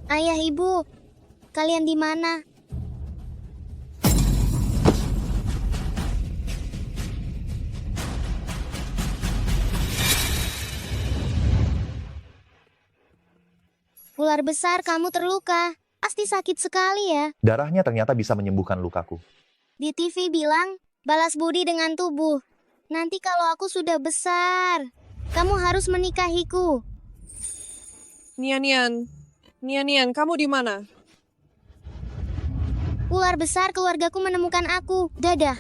Ayah, ibu, kalian di mana? Ular besar, kamu terluka. Pasti sakit sekali ya. Darahnya ternyata bisa menyembuhkan lukaku. Di TV bilang, balas budi dengan tubuh. Nanti kalau aku sudah besar, kamu harus menikahiku. Nian, kamu di mana? Ular besar, keluargaku menemukan aku. Dadah.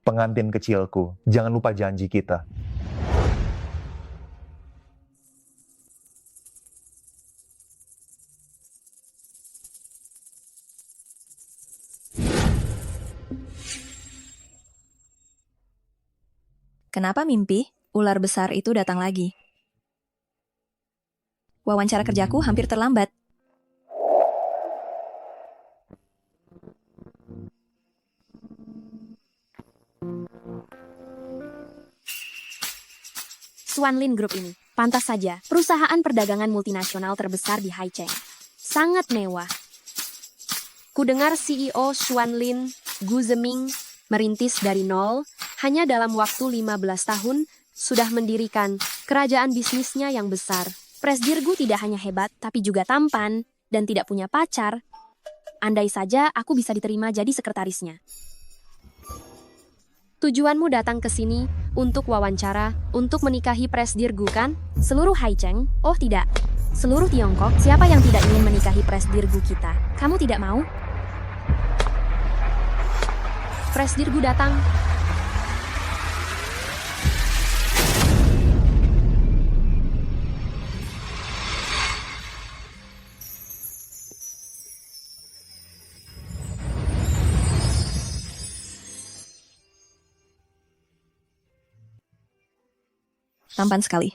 Pengantin kecilku, jangan lupa janji kita. Kenapa mimpi? Ular besar itu datang lagi. Wawancara kerjaku hampir terlambat. Xuanlin Group ini, pantas saja, perusahaan perdagangan multinasional terbesar di Haicheng. Sangat mewah. Kudengar CEO Xuanlin, Gu Zeming, merintis dari nol, hanya dalam waktu 15 tahun, sudah mendirikan kerajaan bisnisnya yang besar. Presdir Gu tidak hanya hebat, tapi juga tampan, dan tidak punya pacar. Andai saja aku bisa diterima jadi sekretarisnya. Tujuanmu datang ke sini untuk wawancara, untuk menikahi Presdir Gu kan? Seluruh Haicheng? Oh tidak. Seluruh Tiongkok, siapa yang tidak ingin menikahi Presdir Gu kita? Kamu tidak mau? Presdir Gu datang. Tampan sekali.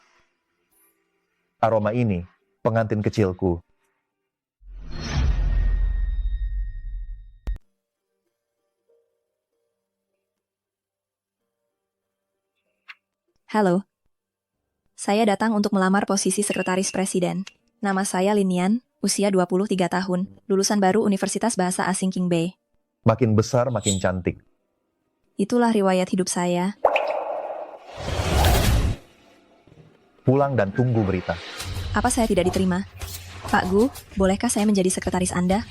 Aroma ini, pengantin kecilku. Halo. Saya datang untuk melamar posisi sekretaris presiden. Nama saya Linian, usia 23 tahun, lulusan baru Universitas Bahasa Asing King Bei. Makin besar, makin cantik. Itulah riwayat hidup saya. Pulang dan tunggu berita. Apa saya tidak diterima? Pak Gu, bolehkah saya menjadi sekretaris Anda?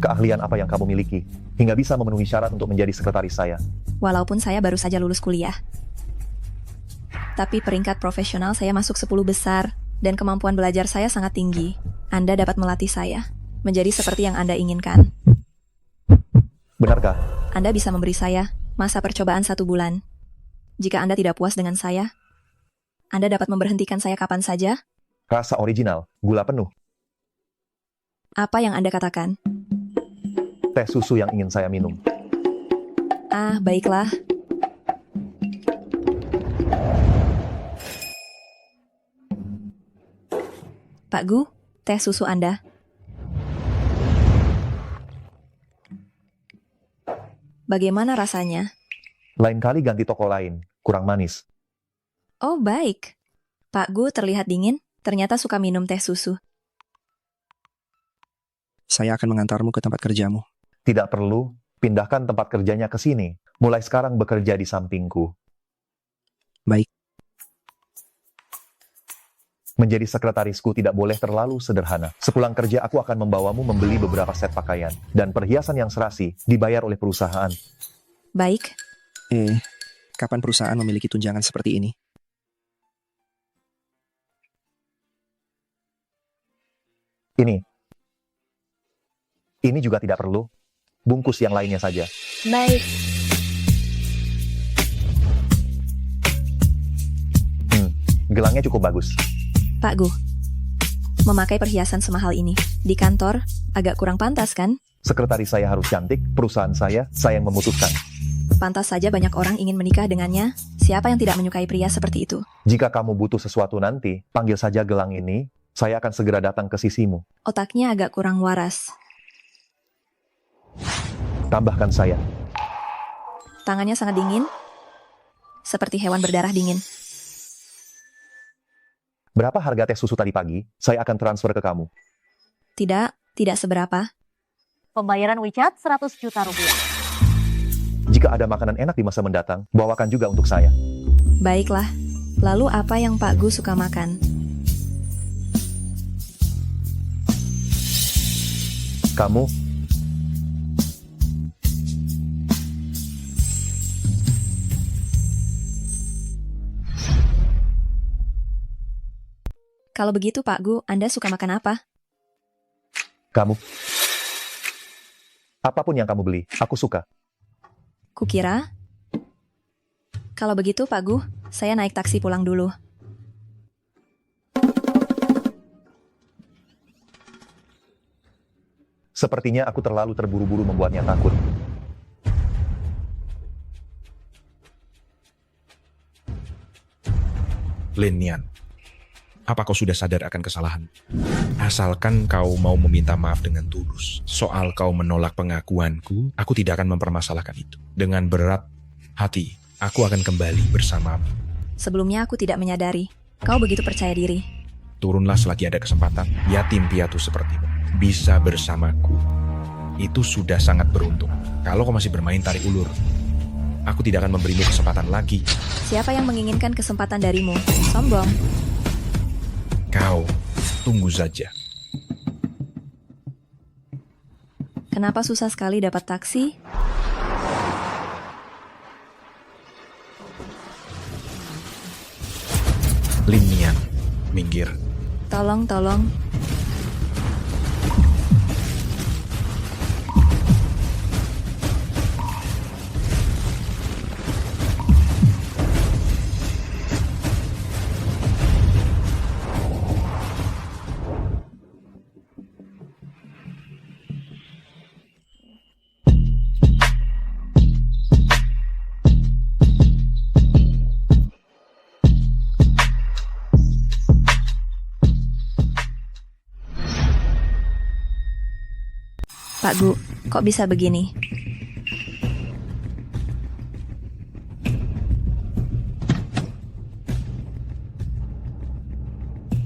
Keahlian apa yang kamu miliki, hingga bisa memenuhi syarat untuk menjadi sekretaris saya? Walaupun saya baru saja lulus kuliah. Tapi peringkat profesional saya masuk 10 besar, dan kemampuan belajar saya sangat tinggi. Anda dapat melatih saya, menjadi seperti yang Anda inginkan. Benarkah? Anda bisa memberi saya masa percobaan 1 bulan. Jika Anda tidak puas dengan saya, Anda dapat memberhentikan saya kapan saja. Rasa original, gula penuh, Apa yang Anda katakan? teh susu yang ingin saya minum. Ah, baiklah. Pak Gu, teh susu Anda. Bagaimana rasanya? Lain kali ganti toko lain, kurang manis. Oh, baik. Pak Gu terlihat dingin, ternyata suka minum teh susu. Saya akan mengantarmu ke tempat kerjamu. Tidak perlu, pindahkan tempat kerjanya ke sini. Mulai sekarang bekerja di sampingku. Baik. Menjadi sekretarisku tidak boleh terlalu sederhana. Sepulang kerja aku akan membawamu membeli beberapa set pakaian. Dan perhiasan yang serasi dibayar oleh perusahaan. Baik, Kapan perusahaan memiliki tunjangan seperti ini? Ini juga tidak perlu. Bungkus yang lainnya saja. Baik. Gelangnya cukup bagus. Pak Gu. Memakai perhiasan semahal ini di kantor agak kurang pantas kan? Sekretaris saya harus cantik, perusahaan saya yang memutuskan. Pantas saja banyak orang ingin menikah dengannya. Siapa yang tidak menyukai pria seperti itu? Jika kamu butuh sesuatu nanti, panggil saja gelang ini. Saya akan segera datang ke sisimu. Otaknya agak kurang waras. Tambahkan saya. Tangannya sangat dingin, seperti hewan berdarah dingin. Berapa harga teh susu tadi pagi? Saya akan transfer ke kamu. Tidak seberapa. Pembayaran WeChat 100 juta rupiah. Jika ada makanan enak di masa mendatang, bawakan juga untuk saya. Baiklah. Lalu apa yang Pak Gu suka makan? Kamu, Kalau begitu Pak Gu, Anda suka makan apa? kamu. Apapun yang kamu beli, aku suka. Kukira. Kalau begitu Pak Gu, saya naik taksi pulang dulu. Sepertinya aku terlalu terburu-buru membuatnya takut. Lin Nian, apa kau sudah sadar akan kesalahan? Asalkan kau mau meminta maaf dengan tulus. Soal kau menolak pengakuanku, aku tidak akan mempermasalahkan itu. Dengan berat hati, aku akan kembali bersamamu. Sebelumnya aku tidak menyadari. Kau begitu percaya diri. Turunlah selagi ada kesempatan. Yatim piatu sepertimu bisa bersamaku. Itu sudah sangat beruntung. Kalau kau masih bermain tarik ulur, aku tidak akan memberimu kesempatan lagi. Siapa yang menginginkan kesempatan darimu? Sombong. Kau tunggu saja. Kenapa susah sekali dapat taksi? Lin Nian, minggir. Tolong. Pak Gu, kok bisa begini?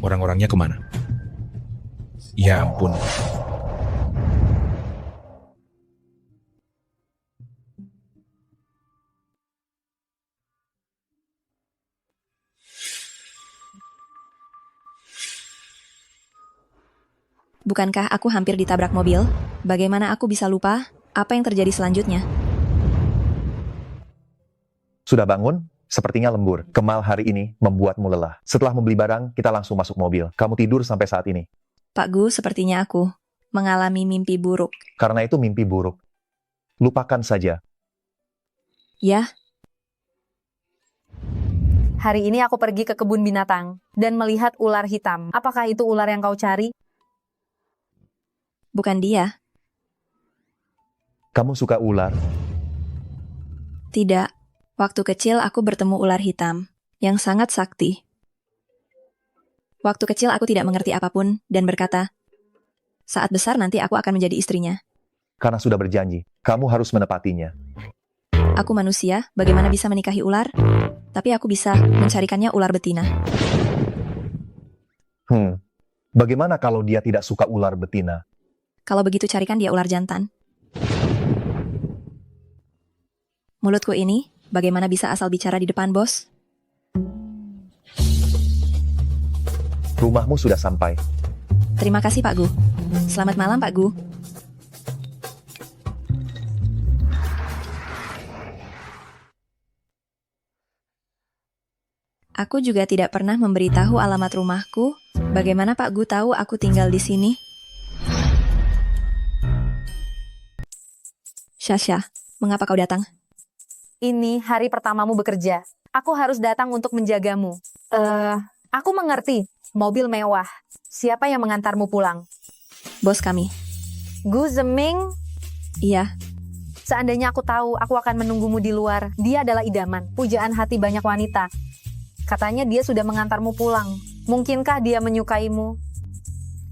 Orang-orangnya kemana? Ya ampun. Bukankah aku hampir ditabrak mobil? Bagaimana aku bisa lupa? Apa yang terjadi selanjutnya? Sudah bangun? Sepertinya lembur. Kemal hari ini membuatmu lelah. Setelah membeli barang, kita langsung masuk mobil. Kamu tidur sampai saat ini. Pak Gu, sepertinya aku mengalami mimpi buruk. Karena itu mimpi buruk. Lupakan saja. Ya, Hari ini aku pergi ke kebun binatang dan melihat ular hitam. Apakah itu ular yang kau cari? bukan dia. Kamu suka ular? Tidak. Waktu kecil aku bertemu ular hitam yang sangat sakti. Waktu kecil aku tidak mengerti apapun dan berkata, saat besar nanti aku akan menjadi istrinya. Karena sudah berjanji, kamu harus menepatinya. Aku manusia, bagaimana bisa menikahi ular? Tapi aku bisa mencarikannya ular betina. Bagaimana kalau dia tidak suka ular betina? Kalau begitu carikan dia ular jantan. Mulutku ini, bagaimana bisa asal bicara di depan bos? Rumahmu sudah sampai. Terima kasih Pak Gu. Selamat malam Pak Gu. Aku juga tidak pernah memberitahu alamat rumahku. Bagaimana Pak Gu tahu aku tinggal di sini? Syasha, mengapa kau datang? Ini hari pertamamu bekerja. Aku harus datang untuk menjagamu. Aku mengerti. Mobil mewah. Siapa yang mengantarmu pulang? Bos kami. Gu Zeming? Iya. Seandainya aku tahu, aku akan menunggumu di luar. Dia adalah idaman, pujaan hati banyak wanita. Katanya dia sudah mengantarmu pulang. Mungkinkah dia menyukaimu?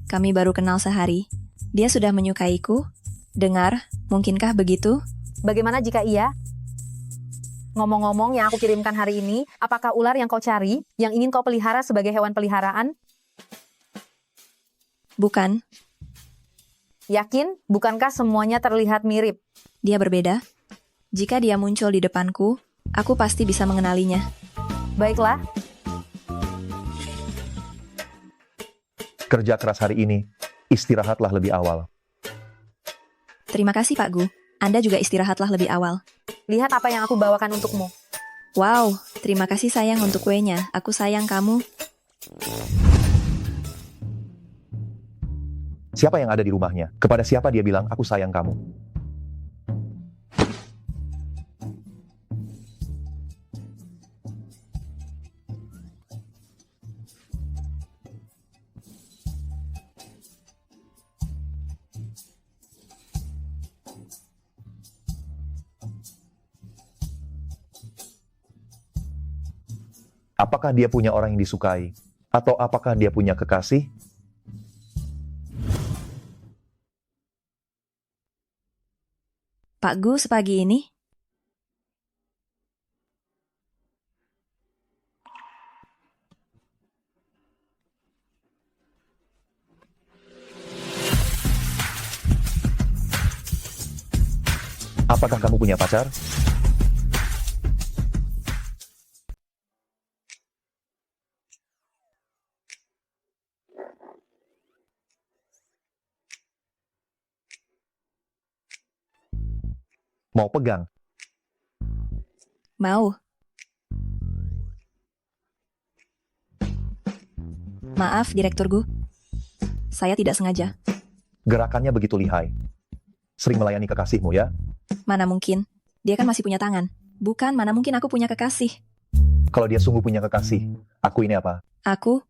Kami baru kenal sehari. Dia sudah menyukaiku? Dengar, mungkinkah begitu? Bagaimana jika iya? Ngomong-ngomong, yang aku kirimkan hari ini, apakah ular yang kau cari, yang ingin kau pelihara sebagai hewan peliharaan? Bukan, Yakin? Bukankah semuanya terlihat mirip? dia berbeda. Jika dia muncul di depanku, aku pasti bisa mengenalinya. Baiklah, Kerja keras hari ini, istirahatlah lebih awal. Terima kasih Pak Gu. Anda juga istirahatlah lebih awal. lihat apa yang aku bawakan untukmu. Wow, terima kasih sayang untuk kuenya. Aku sayang kamu. Siapa yang ada di rumahnya? Kepada siapa dia bilang, aku sayang kamu? Apakah dia punya orang yang disukai? Atau apakah dia punya kekasih? Pak Gu sepagi ini? Apakah kamu punya pacar? Mau pegang? Mau. Maaf, Direktur Gu. Saya tidak sengaja. Gerakannya begitu lihai. Sering melayani kekasihmu ya? Mana mungkin? Dia kan masih punya tangan. Bukan, mana mungkin aku punya kekasih. Kalau dia sungguh punya kekasih, aku ini apa? Aku?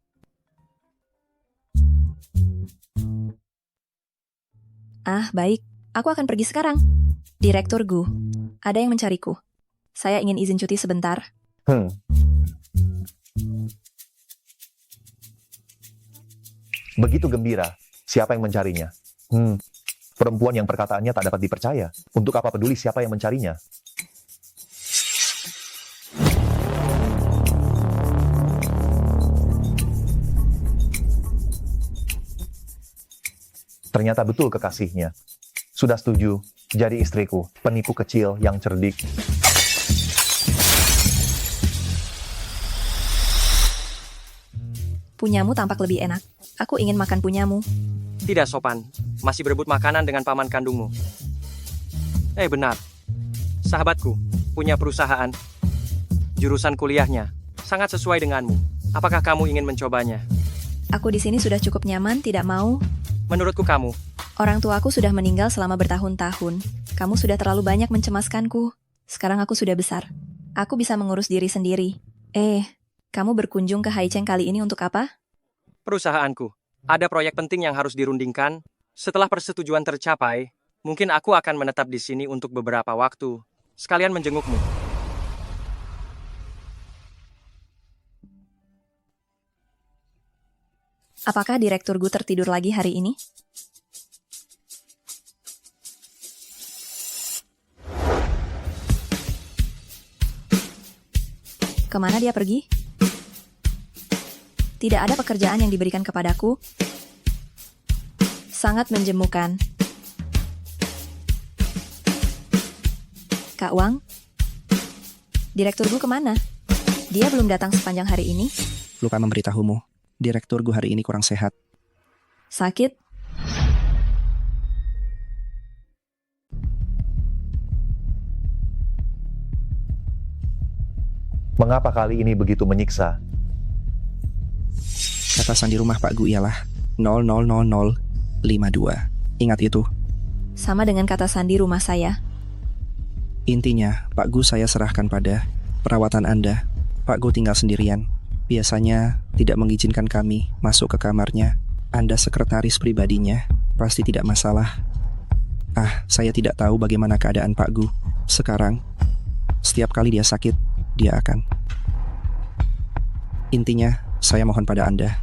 Ah, baik. Aku akan pergi sekarang. Direktur Gu, ada yang mencariku. Saya ingin izin cuti sebentar. Begitu gembira. Siapa yang mencarinya? Perempuan yang perkataannya tak dapat dipercaya. Untuk apa peduli siapa yang mencarinya? Ternyata betul kekasihnya. Sudah setuju, jadi istriku, penipu kecil yang cerdik. Punyamu tampak lebih enak. Aku ingin makan punyamu. Tidak sopan, masih berebut makanan dengan paman kandungmu. Benar. Sahabatku, punya perusahaan. Jurusan kuliahnya sangat sesuai denganmu. Apakah kamu ingin mencobanya? Aku di sini sudah cukup nyaman, tidak mau. Menurutku kamu, Orang tuaku sudah meninggal selama bertahun-tahun. Kamu sudah terlalu banyak mencemaskanku. Sekarang aku sudah besar. Aku bisa mengurus diri sendiri. Kamu berkunjung ke Haicheng kali ini untuk apa? perusahaanku. Ada proyek penting yang harus dirundingkan. Setelah persetujuan tercapai, mungkin aku akan menetap di sini untuk beberapa waktu. Sekalian menjengukmu. Apakah Direktur Gu tertidur lagi hari ini? Kemana dia pergi? Tidak ada pekerjaan yang diberikan kepadaku. Sangat menjemukan. Kak Wang? Direktur Gu kemana? Dia belum datang sepanjang hari ini. Lupa memberitahumu, Direktur Gu hari ini kurang sehat. Sakit? Mengapa kali ini begitu menyiksa? Kata sandi rumah Pak Gu ialah 000052. Ingat itu. Sama dengan kata sandi rumah saya. Intinya, Pak Gu saya serahkan pada perawatan Anda. Pak Gu tinggal sendirian. Biasanya tidak mengizinkan kami masuk ke kamarnya. Anda sekretaris pribadinya, pasti tidak masalah. Saya tidak tahu bagaimana keadaan Pak Gu. Sekarang, setiap kali dia sakit, dia akan. Intinya, saya mohon pada Anda.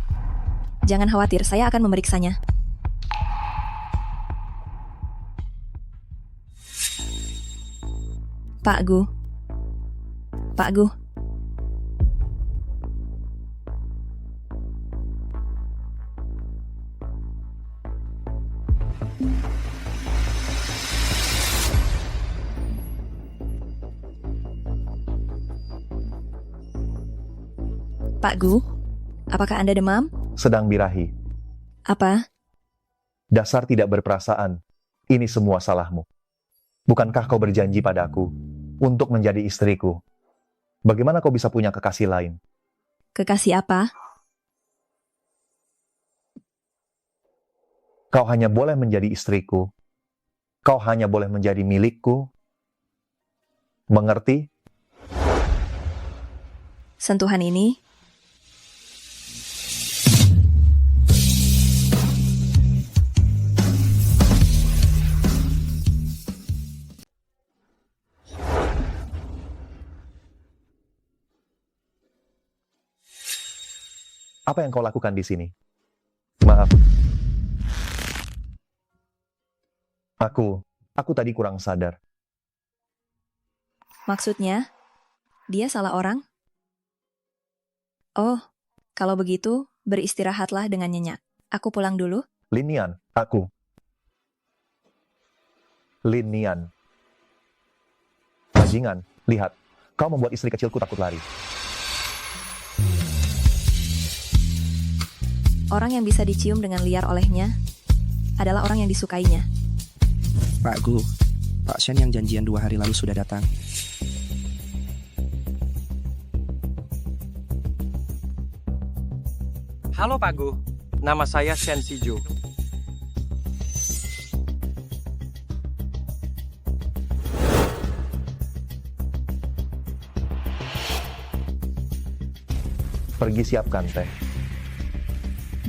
Jangan khawatir, saya akan memeriksanya. Pak Gu. Pak Gu. Pak Gu, apakah Anda demam? Sedang birahi. Apa? Dasar tidak berperasaan. Ini semua salahmu. Bukankah kau berjanji padaku untuk menjadi istriku? Bagaimana kau bisa punya kekasih lain? Kekasih apa? Kau hanya boleh menjadi istriku. Kau hanya boleh menjadi milikku. Mengerti? Sentuhan ini? Apa yang kau lakukan di sini? Maaf. Aku tadi kurang sadar. Maksudnya, dia salah orang? Oh, kalau begitu, beristirahatlah dengan nyenyak. Aku pulang dulu. Linian, aku. Linian. Bajingan, lihat. Kau membuat istri kecilku takut lari. Orang yang bisa dicium dengan liar olehnya adalah orang yang disukainya. Pak Gu, Pak Shen yang janjian 2 hari lalu sudah datang. Halo Pak Gu, nama saya Shen Shiju. Pergi siapkan teh.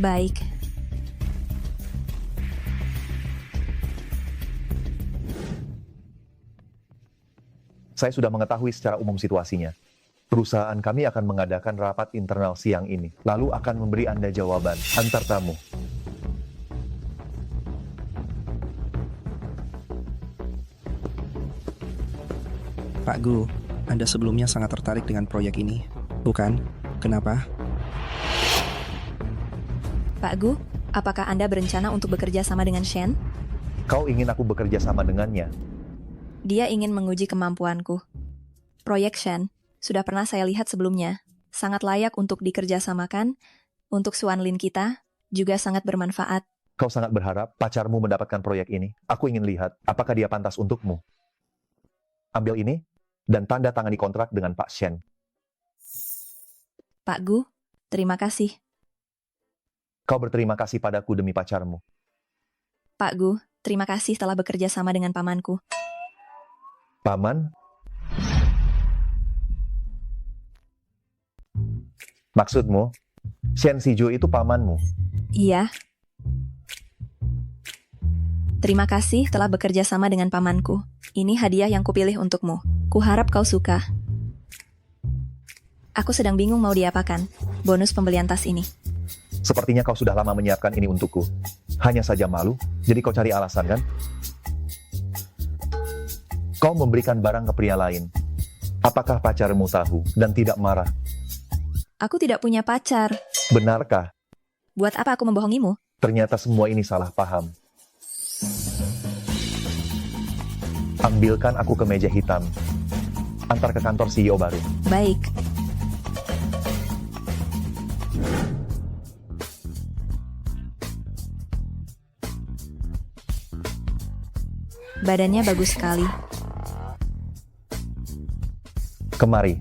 Baik. Saya sudah mengetahui secara umum situasinya. Perusahaan kami akan mengadakan rapat internal siang ini, lalu akan memberi Anda jawaban antar tamu. Pak Gu, Anda sebelumnya sangat tertarik dengan proyek ini, bukan? Kenapa? Pak Gu, apakah Anda berencana untuk bekerja sama dengan Shen? Kau ingin aku bekerja sama dengannya? Dia ingin menguji kemampuanku. Proyek Shen sudah pernah saya lihat sebelumnya. Sangat layak untuk dikerjasamakan. Untuk Xuanlin kita, juga sangat bermanfaat. Kau sangat berharap pacarmu mendapatkan proyek ini? Aku ingin lihat apakah dia pantas untukmu. Ambil ini, dan tanda tangani kontrak dengan Pak Shen. Pak Gu, terima kasih. Kau berterima kasih padaku demi pacarmu. Pak Gu, terima kasih telah bekerja sama dengan pamanku. Paman? Maksudmu, Shen Shiju itu pamanmu? Iya. Terima kasih telah bekerja sama dengan pamanku. Ini hadiah yang kupilih untukmu. Kuharap kau suka. Aku sedang bingung mau diapakan. Bonus pembelian tas ini. Sepertinya kau sudah lama menyiapkan ini untukku. Hanya saja malu, jadi kau cari alasan kan? Kau memberikan barang ke pria lain. Apakah pacarmu tahu dan tidak marah? Aku tidak punya pacar. Benarkah? Buat apa aku membohongimu? Ternyata semua ini salah paham. Ambilkan aku ke meja hitam. Antar ke kantor CEO baru. Baik. Badannya bagus sekali. Kemari.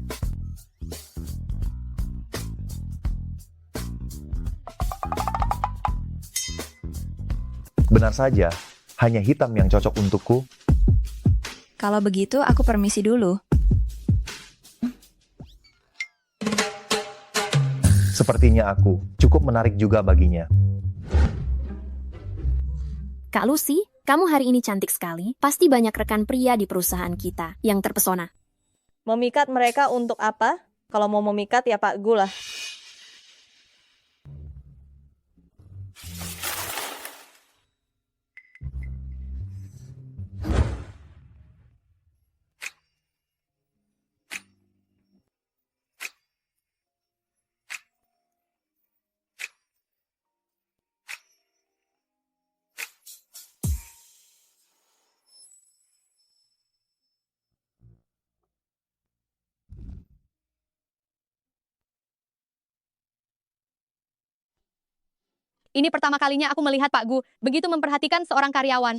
Benar saja, hanya hitam yang cocok untukku. Kalau begitu, aku permisi dulu. Sepertinya aku cukup menarik juga baginya. Kak Lucy, kamu hari ini cantik sekali. Pasti banyak rekan pria di perusahaan kita yang terpesona. Memikat mereka untuk apa? Kalau mau memikat ya Pak Gu lah. Ini pertama kalinya aku melihat Pak Gu begitu memperhatikan seorang karyawan.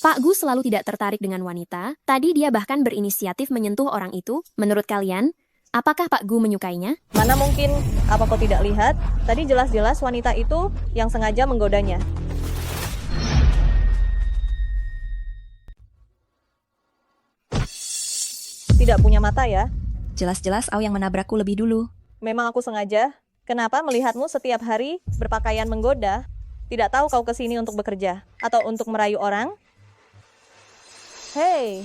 Pak Gu selalu tidak tertarik dengan wanita. Tadi dia bahkan berinisiatif menyentuh orang itu. Menurut kalian, apakah Pak Gu menyukainya? Mana mungkin, apa kau tidak lihat? Tadi jelas-jelas wanita itu yang sengaja menggodanya. Tidak punya mata ya? Jelas-jelas Au yang menabrakku lebih dulu. Memang aku sengaja. Kenapa melihatmu setiap hari berpakaian menggoda? Tidak tahu kau kesini untuk bekerja atau untuk merayu orang? Hei,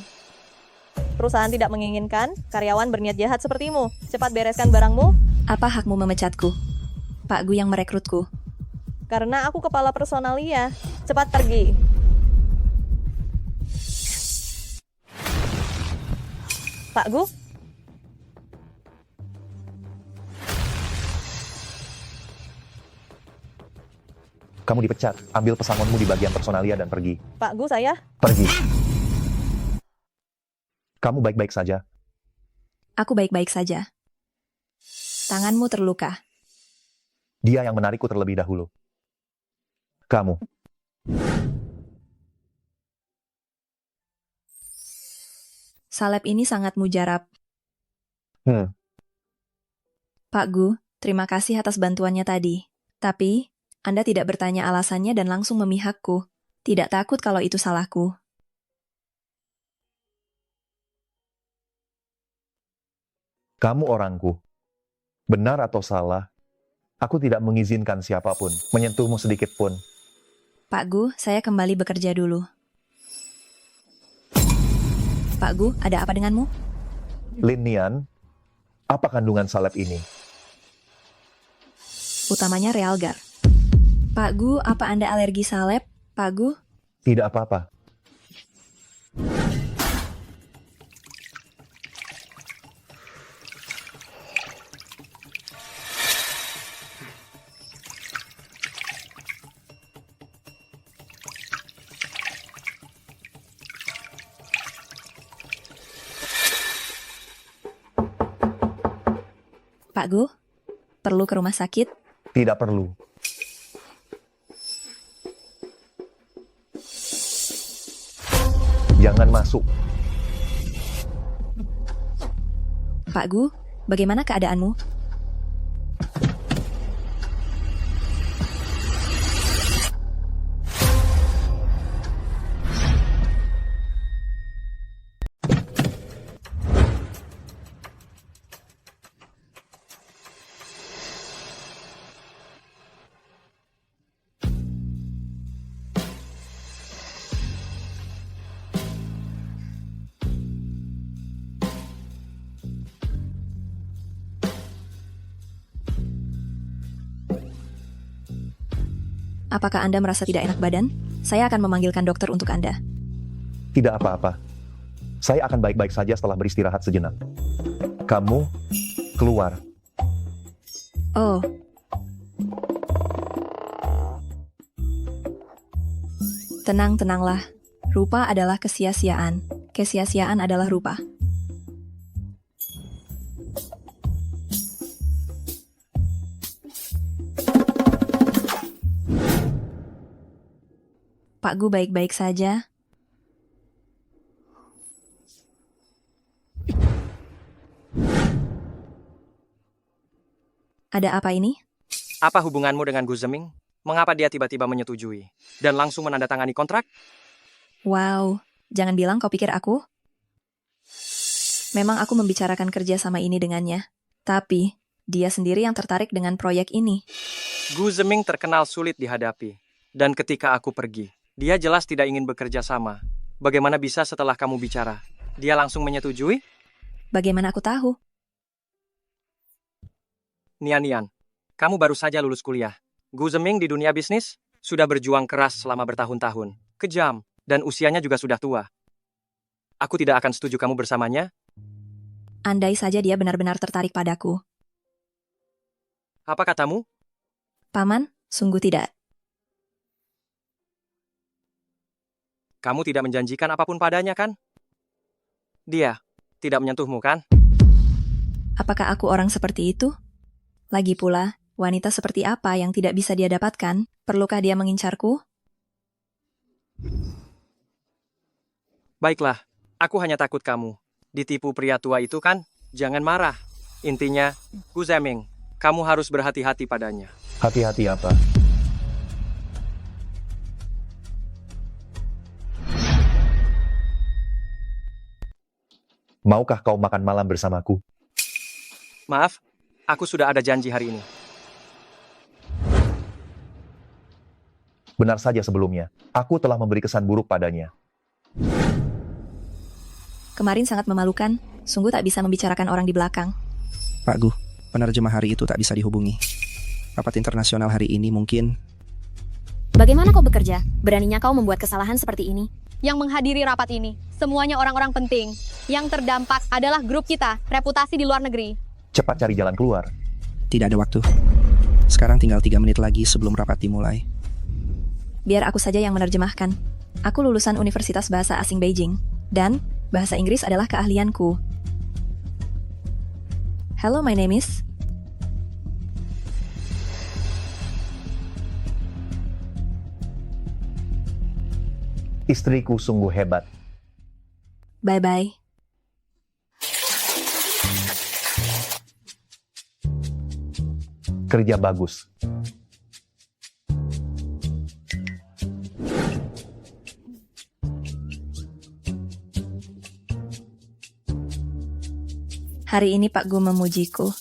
perusahaan tidak menginginkan karyawan berniat jahat sepertimu. Cepat bereskan barangmu. Apa hakmu memecatku? Pak Gu yang merekrutku. Karena aku kepala personalia. Cepat pergi. Pak Gu? Kamu dipecat. Ambil pesangonmu di bagian personalia dan pergi. Pak Gu, saya? Pergi. Kamu baik-baik saja. Aku baik-baik saja. Tanganmu terluka. Dia yang menarikku terlebih dahulu. Kamu. Salep ini sangat mujarab. Hmm. Pak Gu, terima kasih atas bantuannya tadi. Tapi, Anda tidak bertanya alasannya dan langsung memihakku. Tidak takut kalau itu salahku. Kamu orangku. Benar atau salah, aku tidak mengizinkan siapapun menyentuhmu sedikit pun. Pak Gu, saya kembali bekerja dulu. Pak Gu, ada apa denganmu? Lin Nian, apa kandungan salep ini? Utamanya Realgar. Pak Gu, apa Anda alergi salep? Pak Gu? Tidak apa-apa. Pak Gu, perlu ke rumah sakit? Tidak perlu. Jangan masuk. Pak Gu, bagaimana keadaanmu? Apakah Anda merasa tidak enak badan? Saya akan memanggilkan dokter untuk Anda. Tidak apa-apa. Saya akan baik-baik saja setelah beristirahat sejenak. Kamu keluar. Oh. Tenang-tenanglah. Rupa adalah kesia-siaan. Kesia-siaan adalah rupa. Pak Gu baik-baik saja. Ada apa ini? Apa hubunganmu dengan Gu Zeming? Mengapa dia tiba-tiba menyetujui dan langsung menandatangani kontrak? Wow, jangan bilang kau pikir aku. Memang aku membicarakan kerja sama ini dengannya. Tapi, dia sendiri yang tertarik dengan proyek ini. Gu Zeming terkenal sulit dihadapi. Dan ketika aku pergi, Dia jelas tidak ingin bekerja sama. Bagaimana bisa setelah kamu bicara, dia langsung menyetujui? Bagaimana aku tahu? Nian, kamu baru saja lulus kuliah. Gu Zeming di dunia bisnis sudah berjuang keras selama bertahun-tahun. Kejam, dan usianya juga sudah tua. Aku tidak akan setuju kamu bersamanya. Andai saja dia benar-benar tertarik padaku. Apa katamu? Paman, sungguh tidak. Kamu tidak menjanjikan apapun padanya, kan? Dia tidak menyentuhmu, kan? Apakah aku orang seperti itu? Lagi pula, wanita seperti apa yang tidak bisa dia dapatkan? Perlukah dia mengincarku? Baiklah, aku hanya takut kamu ditipu pria tua itu, kan? Jangan marah. Intinya, Gu Zeming, kamu harus berhati-hati padanya. Hati-hati apa? Maukah kau makan malam bersamaku? Maaf, aku sudah ada janji hari ini. Benar saja sebelumnya, aku telah memberi kesan buruk padanya. Kemarin sangat memalukan, sungguh tak bisa membicarakan orang di belakang. Pak Gu, penerjemah hari itu tak bisa dihubungi. Rapat internasional hari ini mungkin... Bagaimana kau bekerja? Beraninya kau membuat kesalahan seperti ini? Yang menghadiri rapat ini, semuanya orang-orang penting. Yang terdampak adalah grup kita, reputasi di luar negeri. Cepat cari jalan keluar. Tidak ada waktu. Sekarang tinggal 3 menit lagi sebelum rapat dimulai. Biar aku saja yang menerjemahkan. Aku lulusan Universitas Bahasa Asing Beijing. Dan bahasa Inggris adalah keahlianku. Hello, my name is... Istriku sungguh hebat. Bye-bye. Kerja bagus. Hari ini Pak Gu memujiku.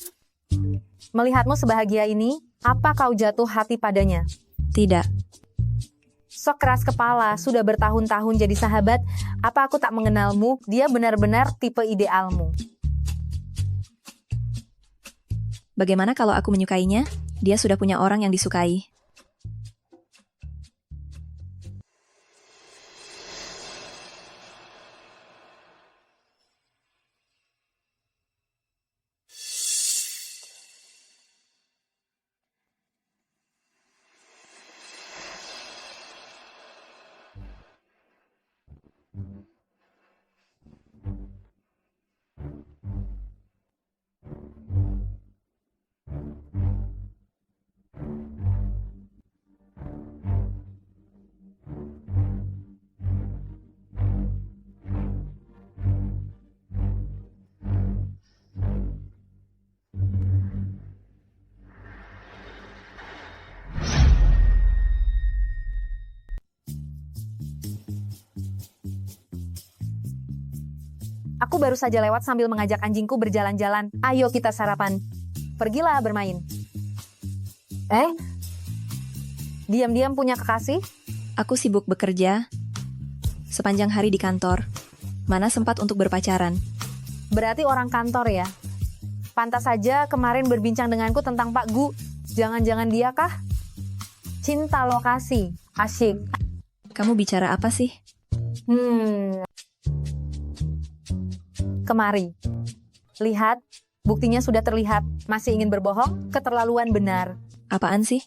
Melihatmu sebahagia ini, apa kau jatuh hati padanya? Tidak. Sok keras kepala, sudah bertahun-tahun jadi sahabat, apa aku tak mengenalmu? Dia benar-benar tipe idealmu. Bagaimana kalau aku menyukainya? Dia sudah punya orang yang disukai. Aku baru saja lewat sambil mengajak anjingku berjalan-jalan. Ayo kita sarapan. Pergilah bermain. Diam-diam punya kekasih? Aku sibuk bekerja. Sepanjang hari di kantor. Mana sempat untuk berpacaran. Berarti orang kantor ya? Pantas saja kemarin berbincang denganku tentang Pak Gu. Jangan-jangan dia kah? Cinta lokasi. Asyik. Kamu bicara apa sih? Kemari. Lihat, buktinya sudah terlihat. Masih ingin berbohong? Keterlaluan benar. Apaan sih?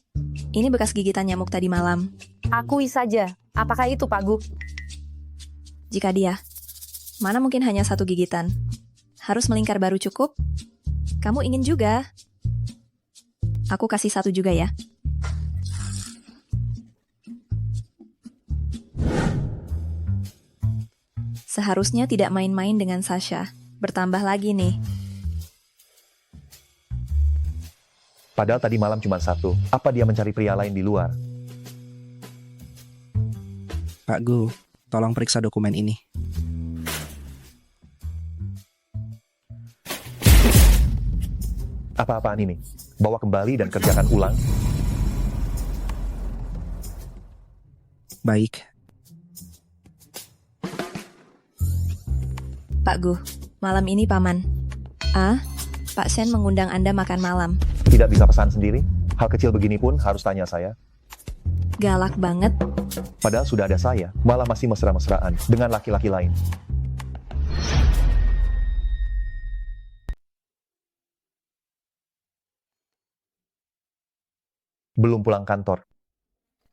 Ini bekas gigitan nyamuk tadi malam. Akui saja. Apakah itu, Pak Gu? Jika dia. Mana mungkin hanya satu gigitan? Harus melingkar baru cukup? Kamu ingin juga? Aku kasih satu juga ya. Seharusnya tidak main-main dengan Sasha. Bertambah lagi nih. Padahal tadi malam cuma satu. Apa dia mencari pria lain di luar? Pak Gu, tolong periksa dokumen ini. Apa-apaan ini? Bawa kembali dan kerjakan ulang. Baik, Pak Gu, malam ini Paman. Pak Shen mengundang Anda makan malam. Tidak bisa pesan sendiri? Hal kecil begini pun harus tanya saya. Galak banget. Padahal sudah ada saya, malah masih mesra-mesraan dengan laki-laki lain. Belum pulang kantor.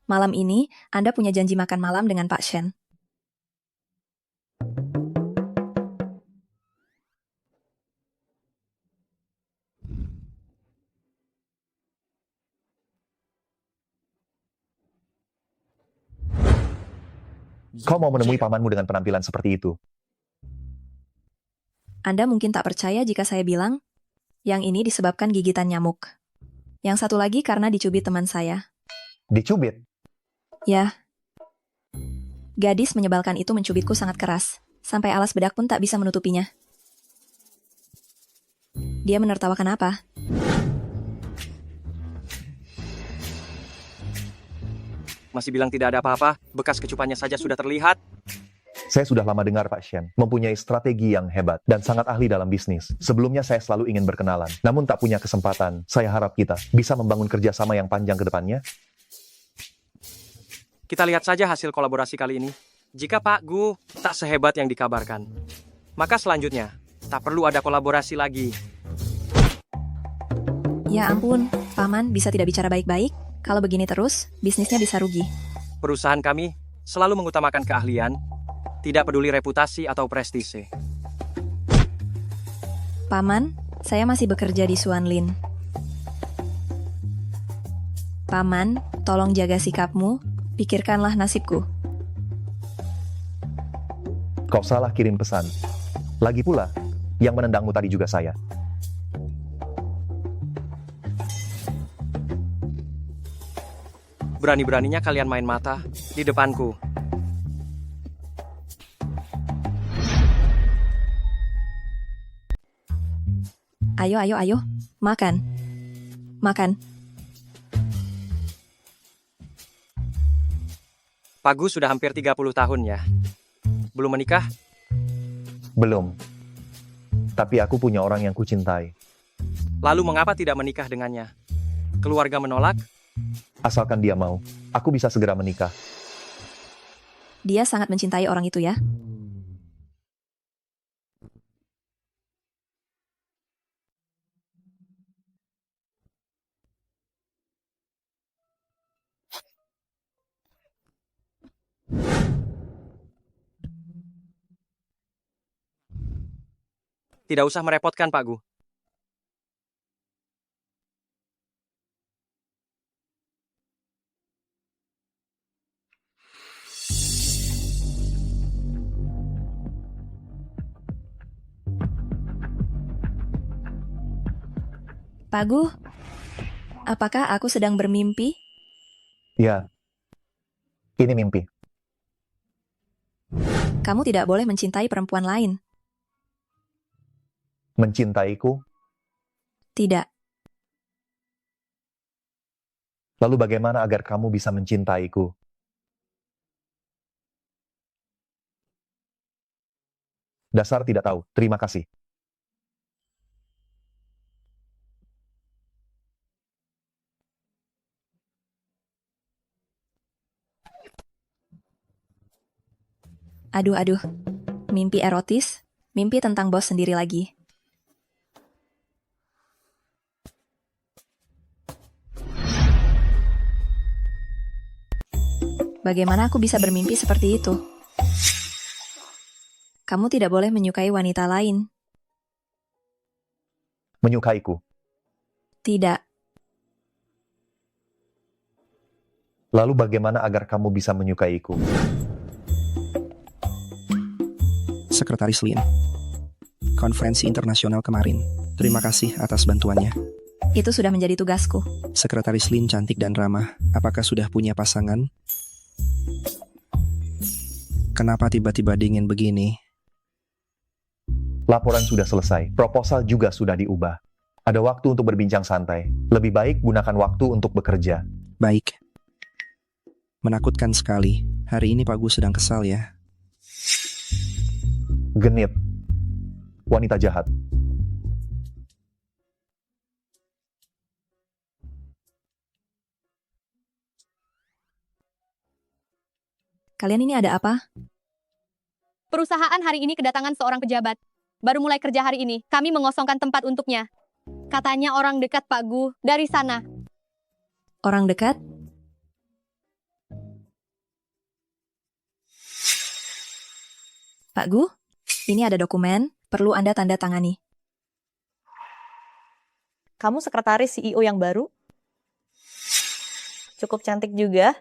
Malam ini, Anda punya janji makan malam dengan Pak Shen. Kau mau menemui pamanmu dengan penampilan seperti itu? Anda mungkin tak percaya jika saya bilang, yang ini disebabkan gigitan nyamuk. Yang satu lagi karena dicubit teman saya. Dicubit? Ya. Gadis menyebalkan itu mencubitku sangat keras, sampai alas bedak pun tak bisa menutupinya. Dia menertawakan apa? Masih bilang tidak ada apa-apa, bekas kecupannya saja sudah terlihat. Saya sudah lama dengar Pak Shen mempunyai strategi yang hebat dan sangat ahli dalam bisnis. Sebelumnya saya selalu ingin berkenalan, namun tak punya kesempatan. Saya harap kita bisa membangun kerjasama yang panjang ke depannya. Kita lihat saja hasil kolaborasi kali ini. Jika Pak Gu tak sehebat yang dikabarkan, maka selanjutnya tak perlu ada kolaborasi lagi. Ya ampun, Paman bisa tidak bicara baik-baik? Kalau begini terus, bisnisnya bisa rugi. Perusahaan kami selalu mengutamakan keahlian, tidak peduli reputasi atau prestise. Paman, saya masih bekerja di Xuanlin. Paman, tolong jaga sikapmu, pikirkanlah nasibku. Kau salah kirim pesan. Lagi pula, yang menendangmu tadi juga saya. Berani-beraninya kalian main mata di depanku. Ayo, makan. Makan. Pak Gu sudah hampir 30 tahun ya. Belum menikah? Belum. Tapi aku punya orang yang kucintai. Lalu mengapa tidak menikah dengannya? Keluarga menolak? Asalkan dia mau, aku bisa segera menikah. Dia sangat mencintai orang itu ya. Tidak usah merepotkan Pak Gu. Pak Gu, apakah aku sedang bermimpi? Ya, ini mimpi. Kamu tidak boleh mencintai perempuan lain. Mencintaiku? Tidak. Lalu bagaimana agar kamu bisa mencintaiku? Dasar tidak tahu. Terima kasih. Aduh. Mimpi erotis, mimpi tentang bos sendiri lagi. Bagaimana aku bisa bermimpi seperti itu? Kamu tidak boleh menyukai wanita lain. Menyukaiku. Tidak. Lalu bagaimana agar kamu bisa menyukaiku? Sekretaris Lin. Konferensi internasional kemarin. Terima kasih atas bantuannya. Itu sudah menjadi tugasku. Sekretaris Lin cantik dan ramah. Apakah sudah punya pasangan? Kenapa tiba-tiba dingin begini? Laporan sudah selesai. Proposal juga sudah diubah. Ada waktu untuk berbincang santai. Lebih baik gunakan waktu untuk bekerja. Baik. Menakutkan sekali. Hari ini Pak Gu sedang kesal ya. Genit. wanita jahat. Kalian ini ada apa? Perusahaan hari ini kedatangan seorang pejabat. Baru mulai kerja hari ini, kami mengosongkan tempat untuknya. Katanya orang dekat Pak Gu dari sana. Orang dekat? Pak Gu, ini ada dokumen, perlu Anda tanda tangani. Kamu sekretaris CEO yang baru? Cukup cantik juga.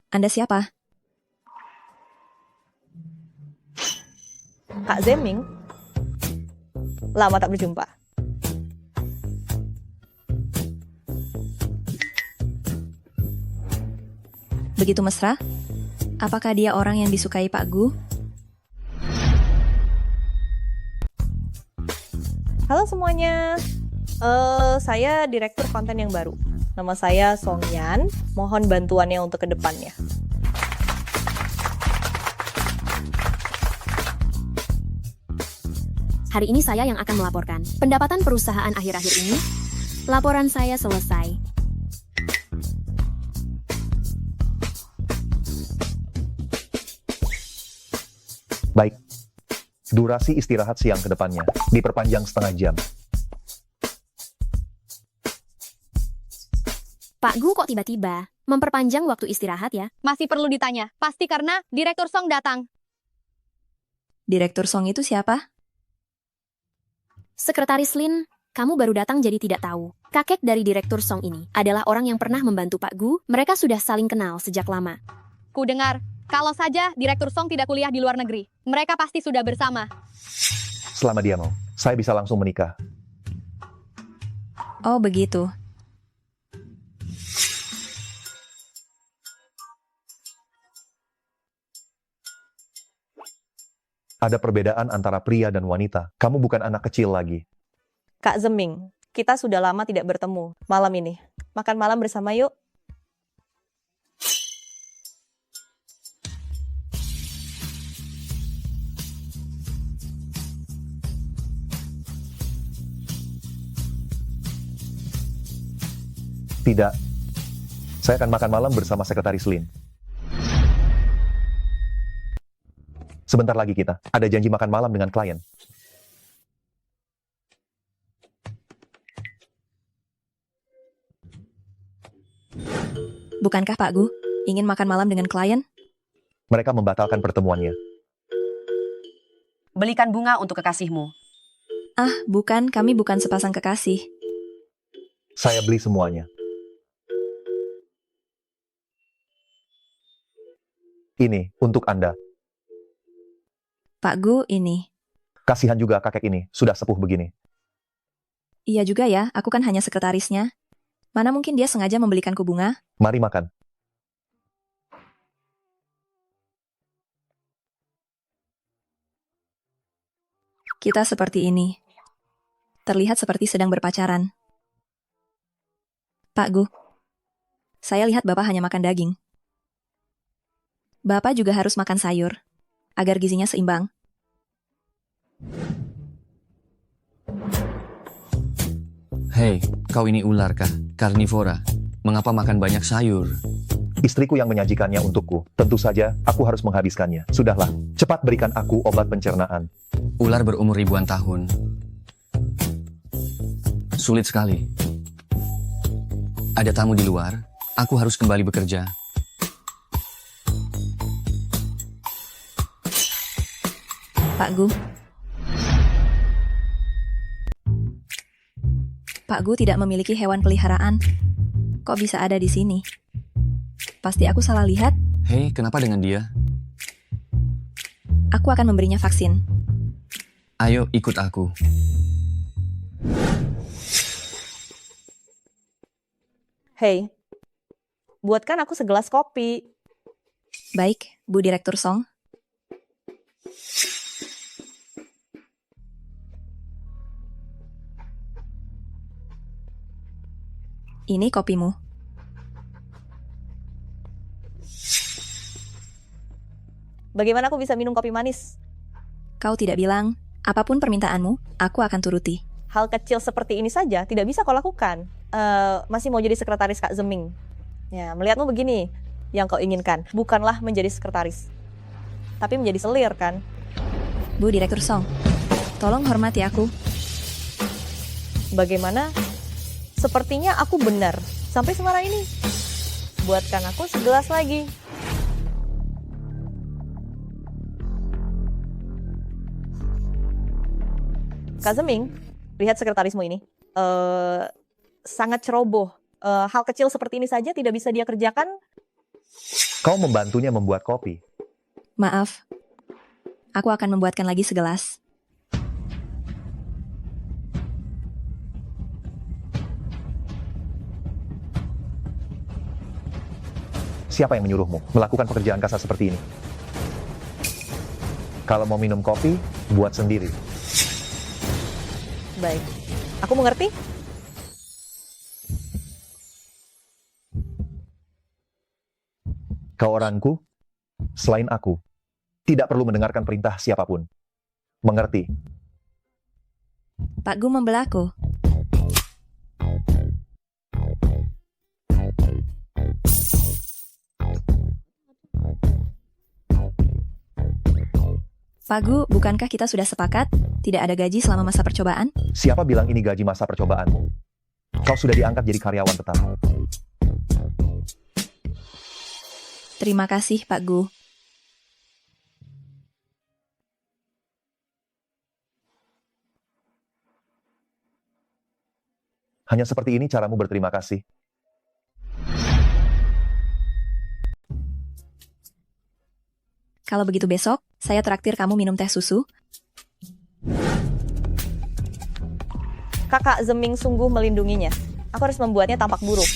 Anda siapa? Kak Zeming. Lama tak berjumpa. Begitu mesra? Apakah dia orang yang disukai Pak Gu? Halo semuanya. Saya direktur konten yang baru. Nama saya Song Yan. Mohon bantuannya untuk ke depannya. Hari ini saya yang akan melaporkan pendapatan perusahaan akhir-akhir ini. Laporan saya selesai. Baik. Durasi istirahat siang ke depannya diperpanjang setengah jam. Pak Gu kok tiba-tiba memperpanjang waktu istirahat ya? Masih perlu ditanya, pasti karena Direktur Song datang. Direktur Song itu siapa? Sekretaris Lin, kamu baru datang jadi tidak tahu. Kakek dari Direktur Song ini adalah orang yang pernah membantu Pak Gu. Mereka sudah saling kenal sejak lama. Ku dengar, kalau saja Direktur Song tidak kuliah di luar negeri, mereka pasti sudah bersama. Selama dia mau, saya bisa langsung menikah. Oh begitu. Ada perbedaan antara pria dan wanita. Kamu bukan anak kecil lagi. Kak Zeming, kita sudah lama tidak bertemu. Malam ini, makan malam bersama yuk. Tidak. Saya akan makan malam bersama Sekretaris Lin. Sebentar lagi kita ada janji makan malam dengan klien. Bukankah Pak Gu ingin makan malam dengan klien? Mereka membatalkan pertemuannya. Belikan bunga untuk kekasihmu. Ah, bukan, kami bukan sepasang kekasih. Saya beli semuanya. Ini untuk Anda. Pak Gu ini. Kasihan juga kakek ini, sudah sepuh begini. Iya juga ya, aku kan hanya sekretarisnya. Mana mungkin dia sengaja membelikanku bunga? Mari makan. Kita seperti ini. Terlihat seperti sedang berpacaran. Pak Gu, saya lihat Bapak hanya makan daging. Bapak juga harus makan sayur, agar gizinya seimbang. Hei, kau ini ular kah? Karnivora. Mengapa makan banyak sayur? Istriku yang menyajikannya untukku. Tentu saja, aku harus menghabiskannya. Sudahlah, cepat berikan aku obat pencernaan. Ular berumur ribuan tahun. Sulit sekali. Ada tamu di luar, aku harus kembali bekerja. Pak Gu. Pak Gu tidak memiliki hewan peliharaan. Kok bisa ada di sini? Pasti aku salah lihat. Hei, kenapa dengan dia? Aku akan memberinya vaksin. Ayo, ikut aku. Hei, buatkan aku segelas kopi. Baik, Bu Direktur Song. Ini kopimu. Bagaimana aku bisa minum kopi manis? Kau tidak bilang, Apapun permintaanmu, aku akan turuti. Hal kecil seperti ini saja tidak bisa kau lakukan. Masih mau jadi sekretaris Kak Zeming. Ya, melihatmu begini, yang kau inginkan bukanlah menjadi sekretaris, tapi menjadi selir kan? Bu Direktur Song, tolong hormati aku. Bagaimana? Sepertinya aku benar sampai semarah ini. Buatkan aku segelas lagi. Kak Zeming, lihat sekretarismu ini. Sangat ceroboh. Hal kecil seperti ini saja tidak bisa dia kerjakan. Kau membantunya membuat kopi. Maaf, aku akan membuatkan lagi segelas. Siapa yang menyuruhmu melakukan pekerjaan kasar seperti ini? Kalau mau minum kopi, buat sendiri. Baik, aku mengerti. Kau orangku, selain aku, tidak perlu mendengarkan perintah siapapun. Mengerti? Pak Gu membelahku. Pak Gu, bukankah kita sudah sepakat tidak ada gaji selama masa percobaan? Siapa bilang ini gaji masa percobaanmu? Kau sudah diangkat jadi karyawan tetap. Terima kasih, Pak Gu. Hanya seperti ini caramu berterima kasih. Kalau begitu besok, saya traktir kamu minum teh susu. Kakak Zeming sungguh melindunginya. Aku harus membuatnya tampak buruk.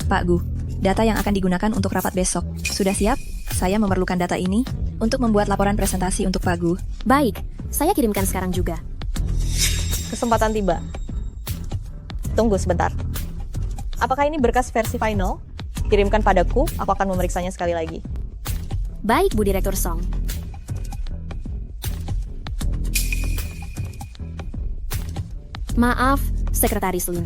Pak Gu, data yang akan digunakan untuk rapat besok. Sudah siap? Saya memerlukan data ini untuk membuat laporan presentasi untuk Pak Gu. Baik, saya kirimkan sekarang juga. Kesempatan tiba. Tunggu sebentar. Apakah ini berkas versi final? Kirimkan padaku, aku akan memeriksanya sekali lagi. Baik, Bu Direktur Song. Maaf, Sekretaris Lin.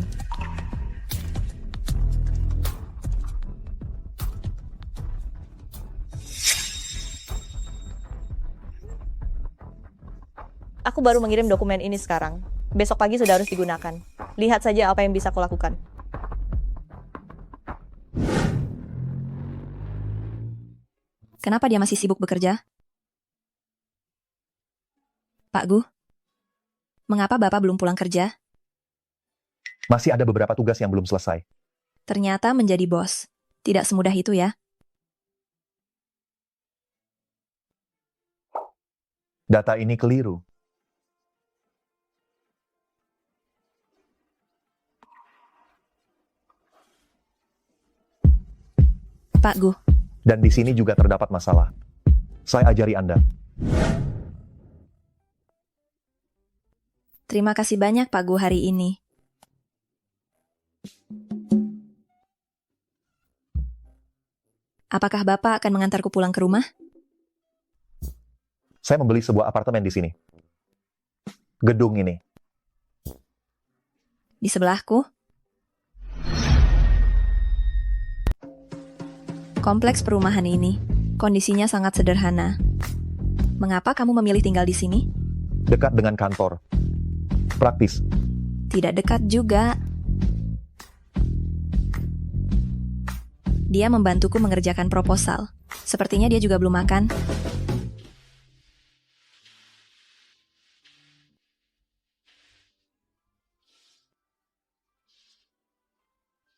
Aku baru mengirim dokumen ini sekarang. Besok pagi sudah harus digunakan. Lihat saja apa yang bisa kulakukan. Kenapa dia masih sibuk bekerja? Pak Gu, mengapa Bapak belum pulang kerja? Masih ada beberapa tugas yang belum selesai. Ternyata menjadi bos. Tidak semudah itu ya. Data ini keliru. Pak Gu, Dan di sini juga terdapat masalah. Saya ajari Anda. terima kasih banyak Pak Gu hari ini. Apakah Bapak akan mengantarku pulang ke rumah? Saya membeli sebuah apartemen di sini. Gedung ini. Di sebelahku? Kompleks perumahan ini, kondisinya sangat sederhana. Mengapa kamu memilih tinggal di sini? Dekat dengan kantor. Praktis. Tidak dekat juga. Dia membantuku mengerjakan proposal. Sepertinya dia juga belum makan.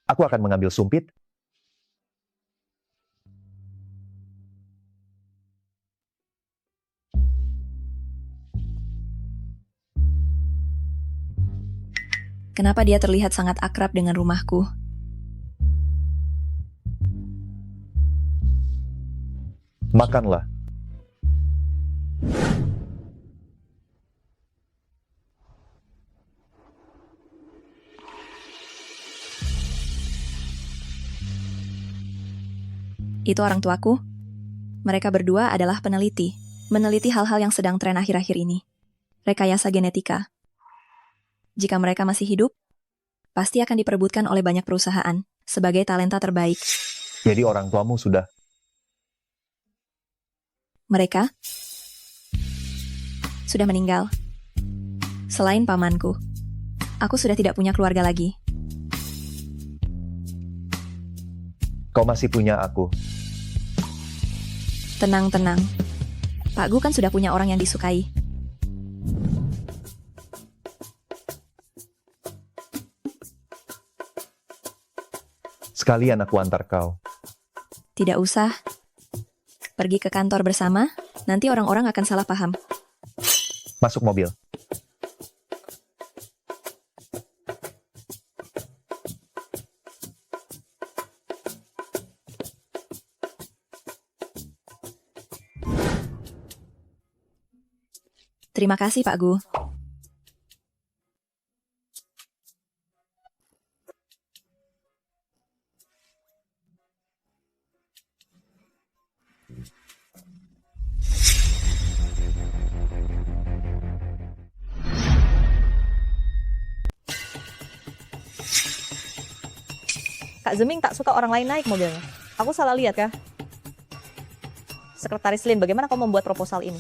Aku akan mengambil sumpit. Kenapa dia terlihat sangat akrab dengan rumahku? Makanlah. Itu orang tuaku? Mereka berdua adalah peneliti, meneliti hal-hal yang sedang tren akhir-akhir ini. Rekayasa genetika. Jika mereka masih hidup, pasti akan diperebutkan oleh banyak perusahaan sebagai talenta terbaik. Jadi orang tuamu sudah... Mereka sudah meninggal. Selain pamanku, aku sudah tidak punya keluarga lagi. Kau masih punya aku. Tenang-tenang. Pak Gu kan sudah punya orang yang disukai. Sekalian aku antar kau. Tidak usah. Pergi ke kantor bersama, nanti orang-orang akan salah paham. Masuk mobil. Terima kasih, Pak Gu. Kak Zeming tak suka orang lain naik mobilnya. Aku salah lihat kah? Sekretaris Lin, bagaimana kau membuat proposal ini?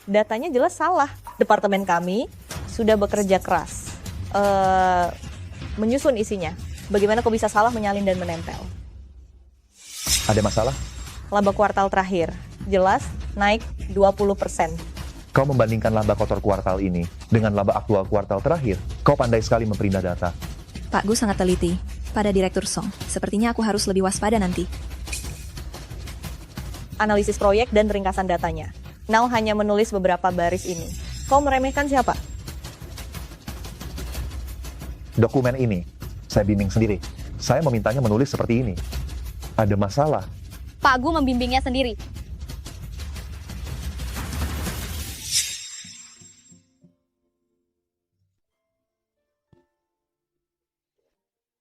Datanya jelas salah. Departemen kami sudah bekerja keras menyusun isinya. Bagaimana kau bisa salah menyalin dan menempel? Ada masalah? Laba kuartal terakhir, jelas naik 20%. Kau membandingkan laba kotor kuartal ini dengan laba aktual kuartal terakhir. Kau pandai sekali memperindah data. Pak Gu sangat teliti. Pada Direktur Song, sepertinya aku harus lebih waspada nanti. Analisis proyek dan ringkasan datanya. Now hanya menulis beberapa baris ini. Kau meremehkan siapa? Dokumen ini, saya bimbing sendiri. Saya memintanya menulis seperti ini. Ada masalah. Pak Gu membimbingnya sendiri.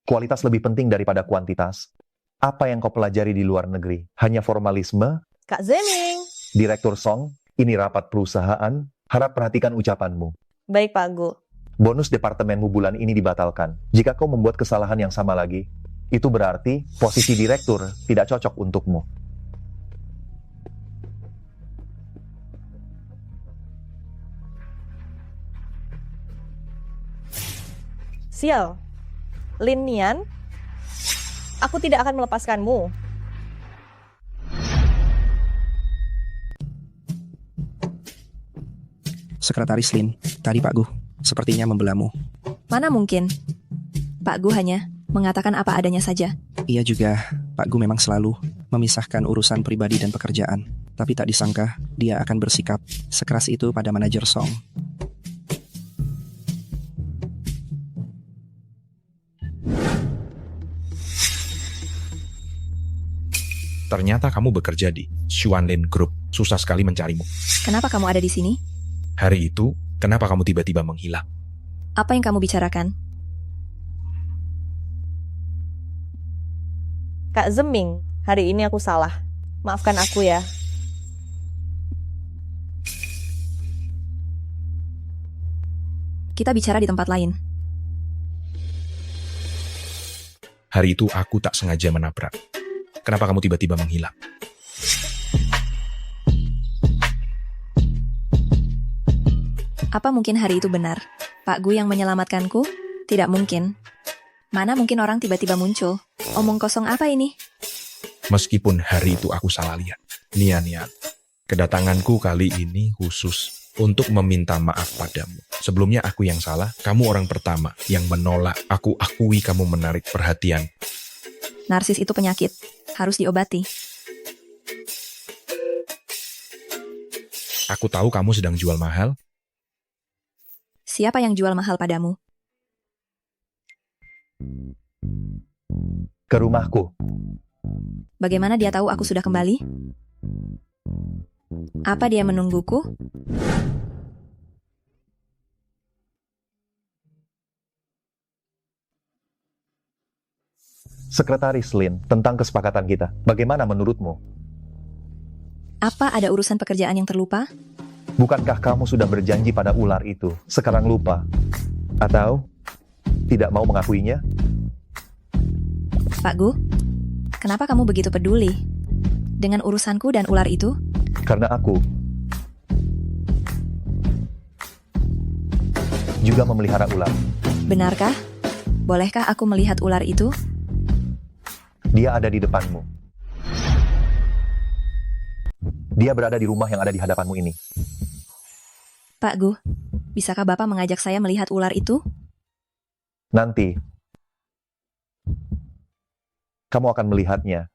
Kualitas lebih penting daripada kuantitas. Apa yang kau pelajari di luar negeri? Hanya formalisme? Kak Zeming. Direktur Song, ini rapat perusahaan. Harap perhatikan ucapanmu. Baik Pak Gu. Bonus departemenmu bulan ini dibatalkan. Jika kau membuat kesalahan yang sama lagi, itu berarti posisi direktur tidak cocok untukmu. Sial. Lin Nian, aku tidak akan melepaskanmu. Sekretaris Lin, tadi Pak Gu sepertinya membelamu. Mana mungkin? Pak Gu hanya mengatakan apa adanya saja. Iya juga, Pak Gu memang selalu memisahkan urusan pribadi dan pekerjaan. Tapi tak disangka, dia akan bersikap sekeras itu pada manajer Song. Ternyata kamu bekerja di Xuanlin Group. Susah sekali mencarimu. Kenapa kamu ada di sini? Hari itu, kenapa kamu tiba-tiba menghilang? Apa yang kamu bicarakan? Kak Zeming, hari ini aku salah. Maafkan aku ya. Kita bicara di tempat lain. Hari itu aku tak sengaja menabrak. Kenapa kamu tiba-tiba menghilang? Apa mungkin hari itu benar? Pak Gu yang menyelamatkanku? Tidak mungkin. Mana mungkin orang tiba-tiba muncul? Omong kosong apa ini? Meskipun hari itu aku salah lihat. Nian, kedatanganku kali ini khusus untuk meminta maaf padamu. Sebelumnya aku yang salah, kamu orang pertama yang menolak. Aku akui kamu menarik perhatian. Narsis itu penyakit. Harus diobati. Aku tahu kamu sedang jual mahal. Siapa yang jual mahal padamu? Ke rumahku. Bagaimana dia tahu aku sudah kembali? Apa dia menungguku? Sekretaris Lin, tentang kesepakatan kita. Bagaimana menurutmu? Apa ada urusan pekerjaan yang terlupa? Bukankah kamu sudah berjanji pada ular itu? Sekarang lupa? Atau tidak mau mengakuinya? Pak Gu, kenapa kamu begitu peduli dengan urusanku dan ular itu? Karena aku juga memelihara ular. Benarkah? Bolehkah aku melihat ular itu? Dia ada di depanmu. Dia berada di rumah yang ada di hadapanmu ini. Pak Gu, bisakah Bapak mengajak saya melihat ular itu? Nanti, kamu akan melihatnya.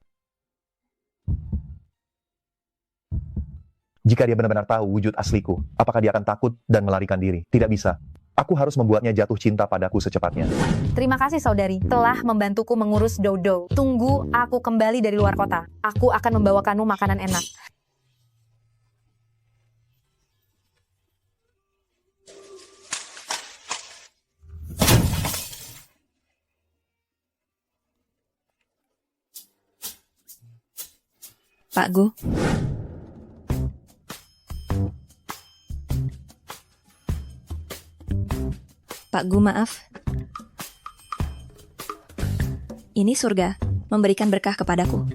Jika dia benar-benar tahu wujud asliku, apakah dia akan takut dan melarikan diri? Tidak bisa. Aku harus membuatnya jatuh cinta padaku secepatnya. Terima kasih saudari, telah membantuku mengurus Dodo. Tunggu aku kembali dari luar kota. Aku akan membawakanmu makanan enak. Pak Gu, Pak Gu, maaf. Ini surga, memberikan berkah kepadaku.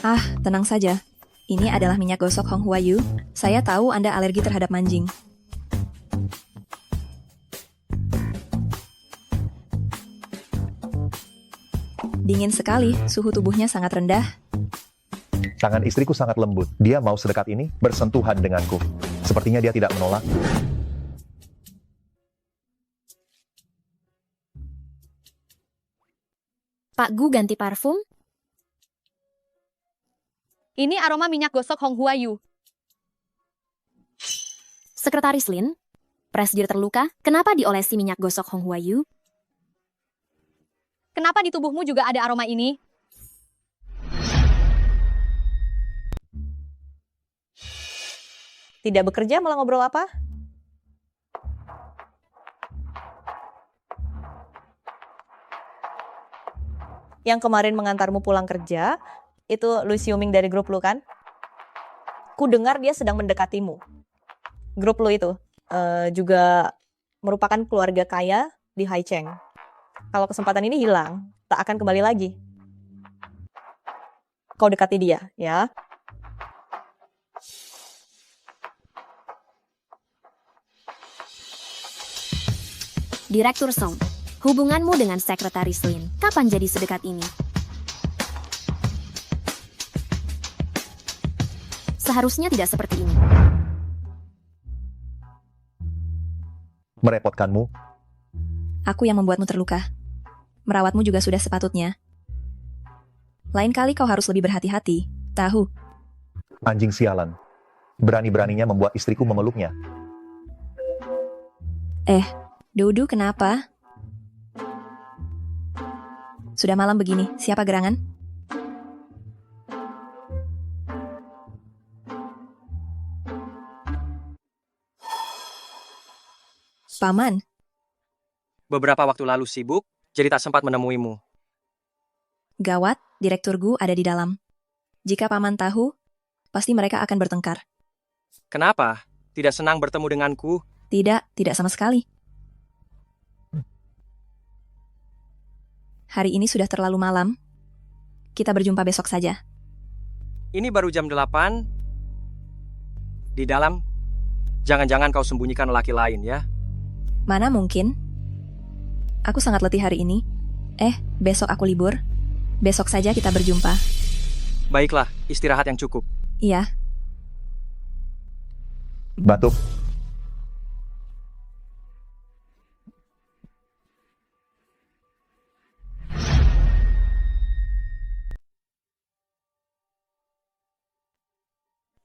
Ah, tenang saja. Ini adalah minyak gosok Hong Huayu. Saya tahu Anda alergi terhadap manjing. Dingin sekali, suhu tubuhnya sangat rendah. Tangan istriku sangat lembut. Dia mau sedekat ini bersentuhan denganku. Sepertinya dia tidak menolak. Pak Gu ganti parfum? Ini aroma minyak gosok Hong Huayu. Sekretaris Lin, Presdir terluka, kenapa diolesi minyak gosok Hong Huayu? Kenapa di tubuhmu juga ada aroma ini? Tidak bekerja malah ngobrol apa? Yang kemarin mengantarmu pulang kerja, itu Lu Xiuming dari grup lu kan? Ku dengar dia sedang mendekatimu. Grup lu itu juga merupakan keluarga kaya di Haicheng. Kalau kesempatan ini hilang, tak akan kembali lagi. Kau dekati dia, ya. Direktur Song, hubunganmu dengan Sekretaris Lin, kapan jadi sedekat ini? Seharusnya tidak seperti ini. Merepotkanmu? Aku yang membuatmu terluka. Merawatmu juga sudah sepatutnya. Lain kali kau harus lebih berhati-hati, tahu? Anjing sialan. Berani-beraninya membuat istriku memeluknya. Dudu kenapa? Sudah malam begini, siapa gerangan? Paman, Beberapa waktu lalu sibuk, jadi tak sempat menemuimu. gawat, Direktur Gu ada di dalam. Jika Paman tahu, pasti mereka akan bertengkar. Kenapa? Tidak senang bertemu denganku? Tidak sama sekali. Hari ini sudah terlalu malam. Kita berjumpa besok saja. Ini baru jam 8. Di dalam, jangan-jangan kau sembunyikan lelaki lain ya? Mana mungkin? Aku sangat letih hari ini. Besok aku libur. Besok saja kita berjumpa. Baiklah, istirahat yang cukup. Iya. Batuk.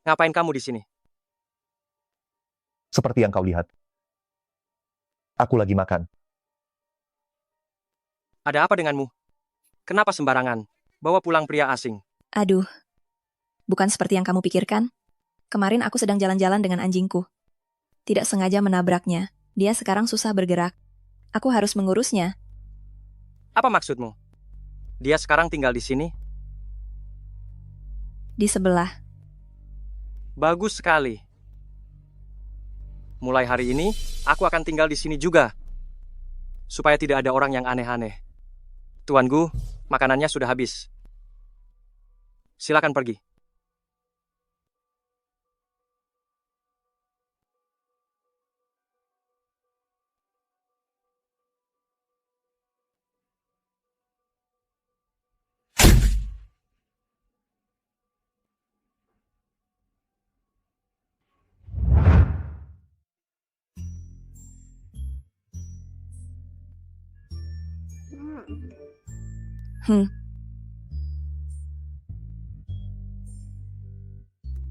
Ngapain kamu di sini? Seperti yang kau lihat. Aku lagi makan. Ada apa denganmu? Kenapa sembarangan? bawa pulang pria asing. Aduh, bukan seperti yang kamu pikirkan. Kemarin aku sedang jalan-jalan dengan anjingku. Tidak sengaja menabraknya. Dia sekarang susah bergerak. Aku harus mengurusnya. Apa maksudmu? Dia sekarang tinggal di sini? Di sebelah. Bagus sekali. Mulai hari ini, aku akan tinggal di sini juga. Supaya tidak ada orang yang aneh-aneh. Tuan Gu, makanannya sudah habis. Silakan pergi.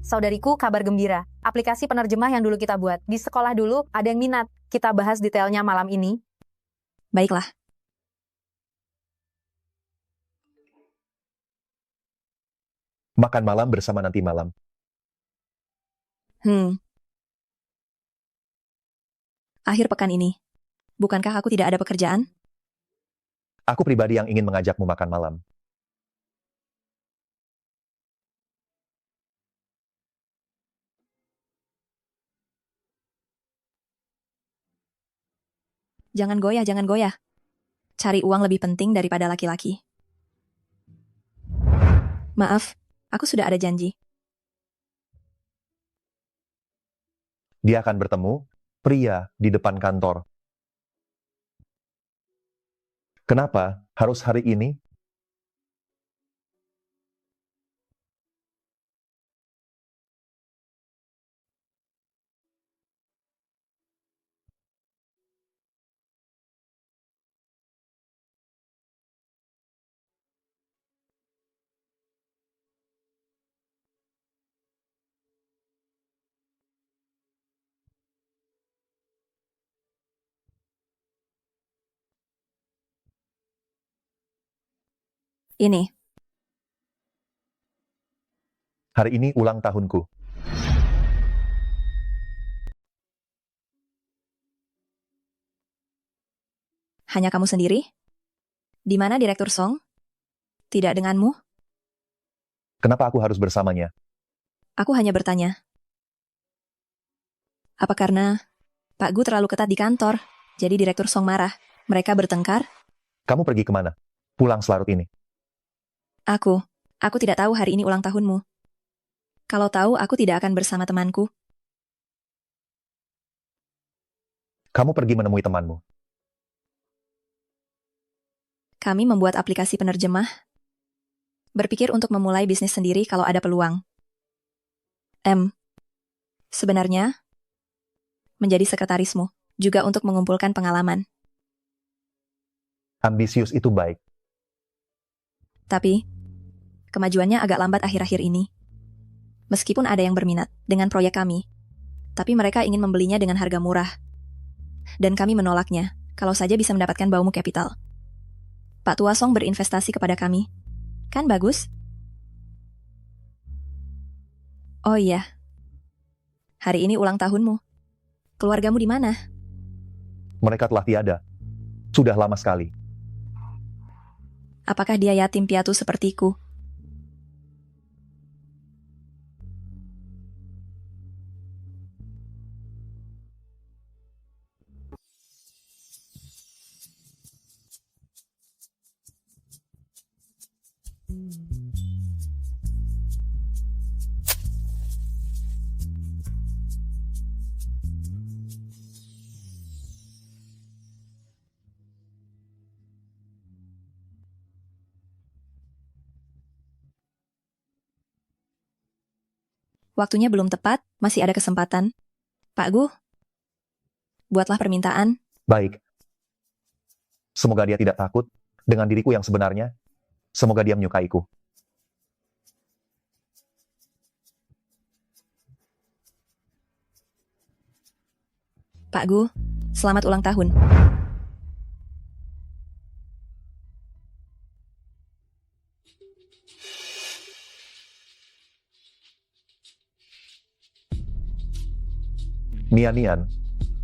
Saudariku, kabar gembira. Aplikasi penerjemah yang dulu kita buat. Di sekolah dulu, ada yang minat. Kita bahas detailnya malam ini. Baiklah. Makan malam bersama nanti malam. Akhir pekan ini. Bukankah aku tidak ada pekerjaan? Aku pribadi yang ingin mengajakmu makan malam. Jangan goyah, jangan goyah. Cari uang lebih penting daripada laki-laki. Maaf, aku sudah ada janji. Dia akan bertemu pria di depan kantor. Kenapa harus hari ini? Ini, Hari ini ulang tahunku. hanya kamu sendiri? Di mana Direktur Song? Tidak denganmu? Kenapa aku harus bersamanya? Aku hanya bertanya. Apa karena Pak Gu terlalu ketat di kantor, jadi Direktur Song marah? Mereka bertengkar? Kamu pergi kemana? Pulang selarut ini. Aku tidak tahu hari ini ulang tahunmu. Kalau tahu, aku tidak akan bersama temanku. Kamu pergi menemui temanmu. Kami membuat aplikasi penerjemah. Berpikir untuk memulai bisnis sendiri kalau ada peluang. Sebenarnya, menjadi sekretarismu, juga untuk mengumpulkan pengalaman. Ambisius itu baik. Tapi, kemajuannya agak lambat akhir-akhir ini. Meskipun ada yang berminat dengan proyek kami, tapi mereka ingin membelinya dengan harga murah. Dan kami menolaknya, kalau saja bisa mendapatkan baumu kapital. Pak Tua Song berinvestasi kepada kami. Kan bagus? Oh iya. Hari ini ulang tahunmu. Keluargamu di mana? Mereka telah tiada. Sudah lama sekali. Apakah dia yatim piatu sepertiku? Waktunya belum tepat, masih ada kesempatan. Pak Gu, buatlah permintaan. Baik. Semoga dia tidak takut dengan diriku yang sebenarnya. Semoga dia menyukaiku. Pak Gu, selamat ulang tahun. Nian,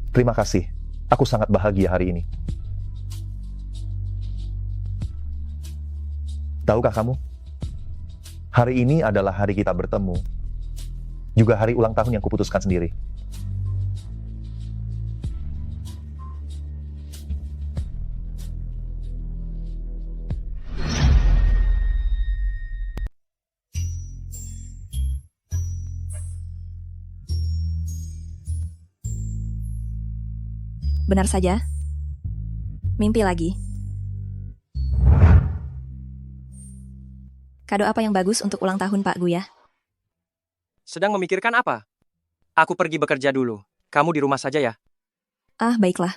terima kasih. Aku sangat bahagia hari ini. Tahukah kamu? Hari ini adalah hari kita bertemu. Juga hari ulang tahun yang kuputuskan sendiri. Benar saja. Mimpi lagi. Kado apa yang bagus untuk ulang tahun Pak Gu ya? Sedang memikirkan apa? Aku pergi bekerja dulu. Kamu di rumah saja ya. Ah, baiklah.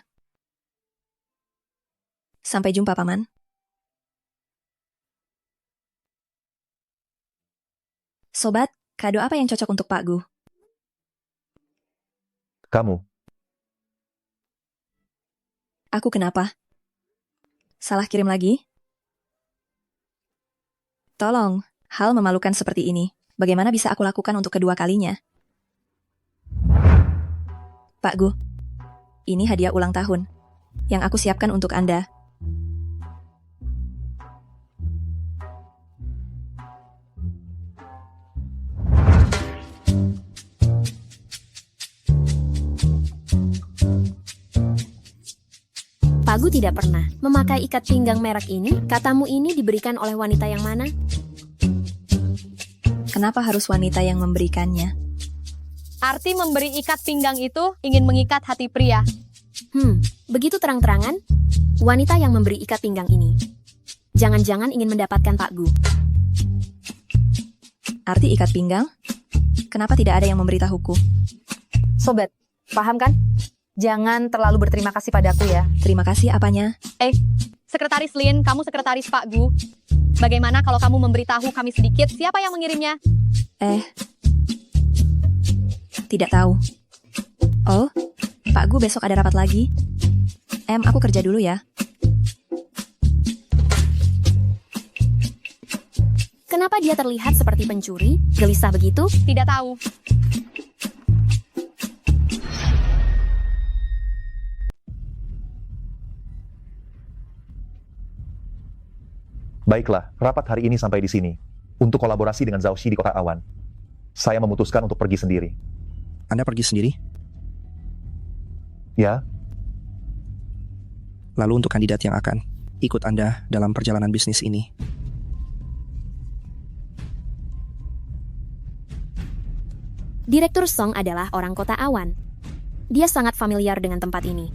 Sampai jumpa, Paman. Sobat, kado apa yang cocok untuk Pak Gu? Kamu, Aku kenapa? Salah kirim lagi? Tolong, hal memalukan seperti ini. Bagaimana bisa aku lakukan untuk kedua kalinya? Pak Gu, ini hadiah ulang tahun yang aku siapkan untuk Anda. Pak Gu tidak pernah memakai ikat pinggang merek ini. Katamu ini diberikan oleh wanita yang mana? Kenapa harus wanita yang memberikannya? Arti memberi ikat pinggang itu ingin mengikat hati pria. Begitu terang-terangan, wanita yang memberi ikat pinggang ini. Jangan-jangan ingin mendapatkan Pak Gu. Arti ikat pinggang? Kenapa tidak ada yang memberitahuku? Sobat, paham kan? Jangan terlalu berterima kasih padaku ya. Terima kasih apanya? Sekretaris Lin, kamu sekretaris Pak Gu. Bagaimana kalau kamu memberitahu kami sedikit siapa yang mengirimnya? Tidak tahu. Oh, Pak Gu besok ada rapat lagi. Aku kerja dulu ya. Kenapa dia terlihat seperti pencuri? Gelisah begitu? Tidak tahu. baiklah, rapat hari ini sampai di sini. Untuk kolaborasi dengan Zhao Xi di Kota Awan, saya memutuskan untuk pergi sendiri. Anda pergi sendiri? Ya, Lalu untuk kandidat yang akan ikut Anda dalam perjalanan bisnis ini. Direktur Song adalah orang Kota Awan. Dia sangat familiar dengan tempat ini.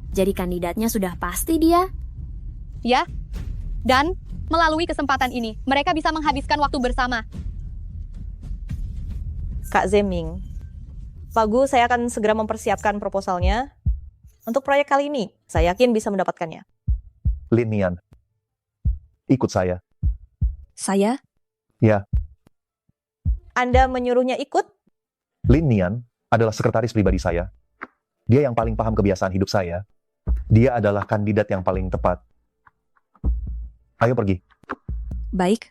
Jadi kandidatnya sudah pasti dia. Ya, dan melalui kesempatan ini, mereka bisa menghabiskan waktu bersama. Kak Zeming, Pak Gu, saya akan segera mempersiapkan proposalnya. Untuk proyek kali ini, saya yakin bisa mendapatkannya. Lin Nian, ikut saya. Saya? Ya, Anda menyuruhnya ikut? Lin Nian adalah sekretaris pribadi saya. Dia yang paling paham kebiasaan hidup saya. Dia adalah kandidat yang paling tepat. Ayo pergi. Baik.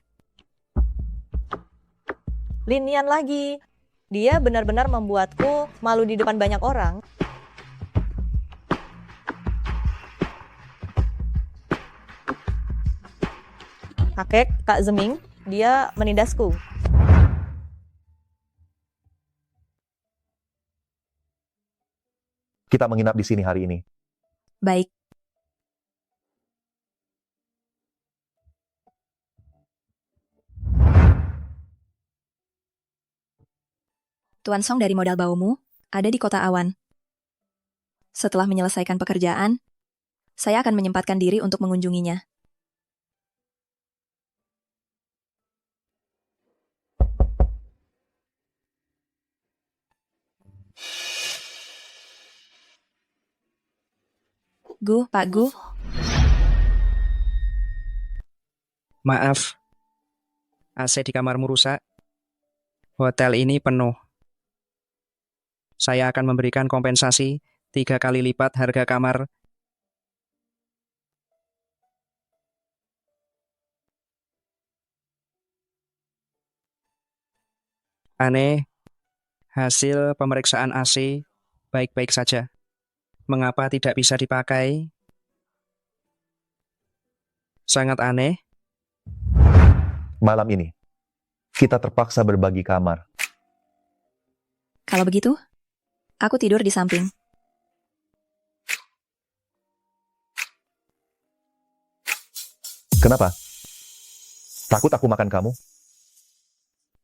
Lin Nian lagi. Dia benar-benar membuatku malu di depan banyak orang. Kakek, Kak Zeming, dia menindasku. Kita menginap di sini hari ini. Baik. Tuan Song dari modal baumu ada di Kota Awan. Setelah menyelesaikan pekerjaan, saya akan menyempatkan diri untuk mengunjunginya. Gu, Pak Gu. Maaf, AC di kamarmu rusak. Hotel ini penuh. Saya akan memberikan kompensasi 3 kali lipat harga kamar. Aneh, hasil pemeriksaan AC Baik-baik saja. Mengapa tidak bisa dipakai? Sangat aneh. Malam ini, kita terpaksa berbagi kamar. Kalau begitu, aku tidur di samping. Kenapa? Takut aku makan kamu?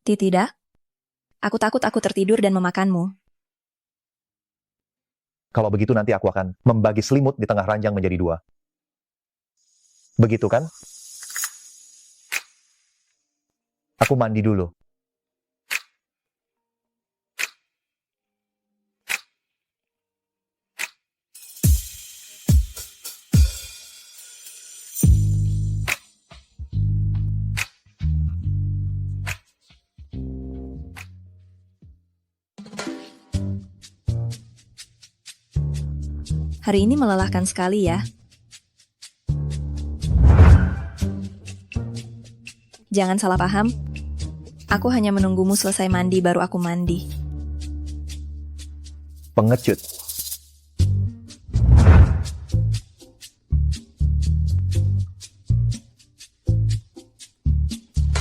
Tidak. Aku takut aku tertidur dan memakanmu. Kalau begitu nanti aku akan membagi selimut di tengah ranjang menjadi 2. Begitu kan? Aku mandi dulu. Hari ini melelahkan sekali ya. Jangan salah paham. Aku hanya menunggumu selesai mandi baru aku mandi. Pengecut.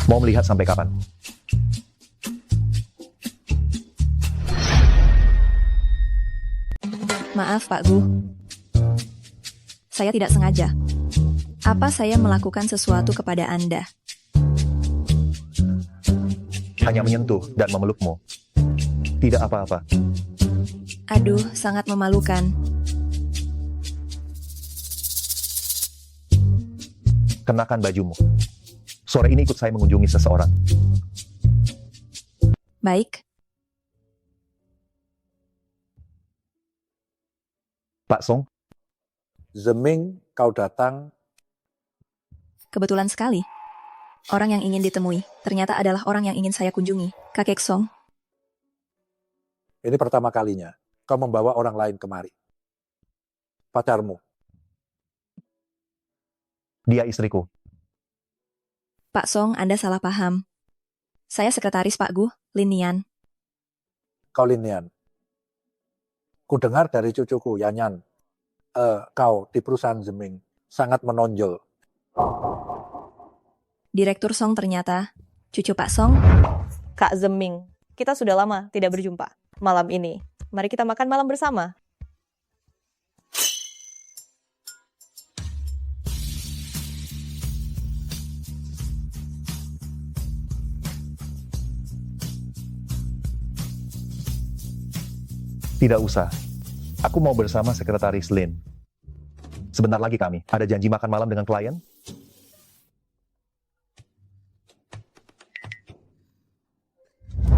Mau melihat sampai kapan? Maaf, Pak Gu. Saya tidak sengaja. Apa saya melakukan sesuatu kepada Anda? Hanya menyentuh dan memelukmu. Tidak apa-apa. Aduh, sangat memalukan. Kenakan bajumu. Sore ini ikut saya mengunjungi seseorang. Baik, Pak Song, Zeming, kau datang. kebetulan sekali. Orang yang ingin ditemui ternyata adalah orang yang ingin saya kunjungi. Kakek Song, Ini pertama kalinya kau membawa orang lain kemari. Pacarmu. dia istriku. Pak Song, Anda salah paham. Saya sekretaris Pak Gu, Lin Nian. Kau Linian. Ku dengar dari cucuku, Yanyan. Kau di perusahaan Zeming sangat menonjol. Direktur Song ternyata cucu Pak Song. Kak Zeming, kita sudah lama tidak berjumpa. Malam ini, mari kita makan malam bersama. Tidak usah. Aku mau bersama sekretaris Lin. Sebentar lagi kami ada janji makan malam dengan klien.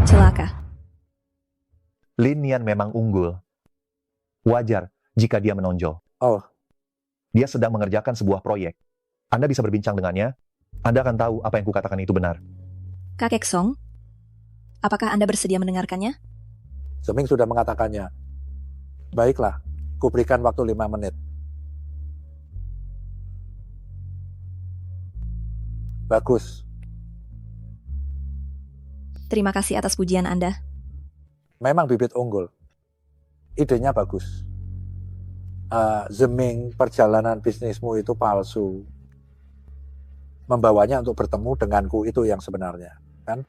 Celaka. Lin Nian memang unggul. Wajar jika dia menonjol. Oh, Dia sedang mengerjakan sebuah proyek. Anda bisa berbincang dengannya. Anda akan tahu apa yang kukatakan itu benar. Kakek Song, apakah Anda bersedia mendengarkannya? Zeming sudah mengatakannya. Baiklah, ku berikan waktu 5 menit. Bagus. Terima kasih atas pujian Anda. Memang bibit unggul. Idenya bagus. Zeming, perjalanan bisnismu itu palsu. Membawanya untuk bertemu denganku itu yang sebenarnya, kan?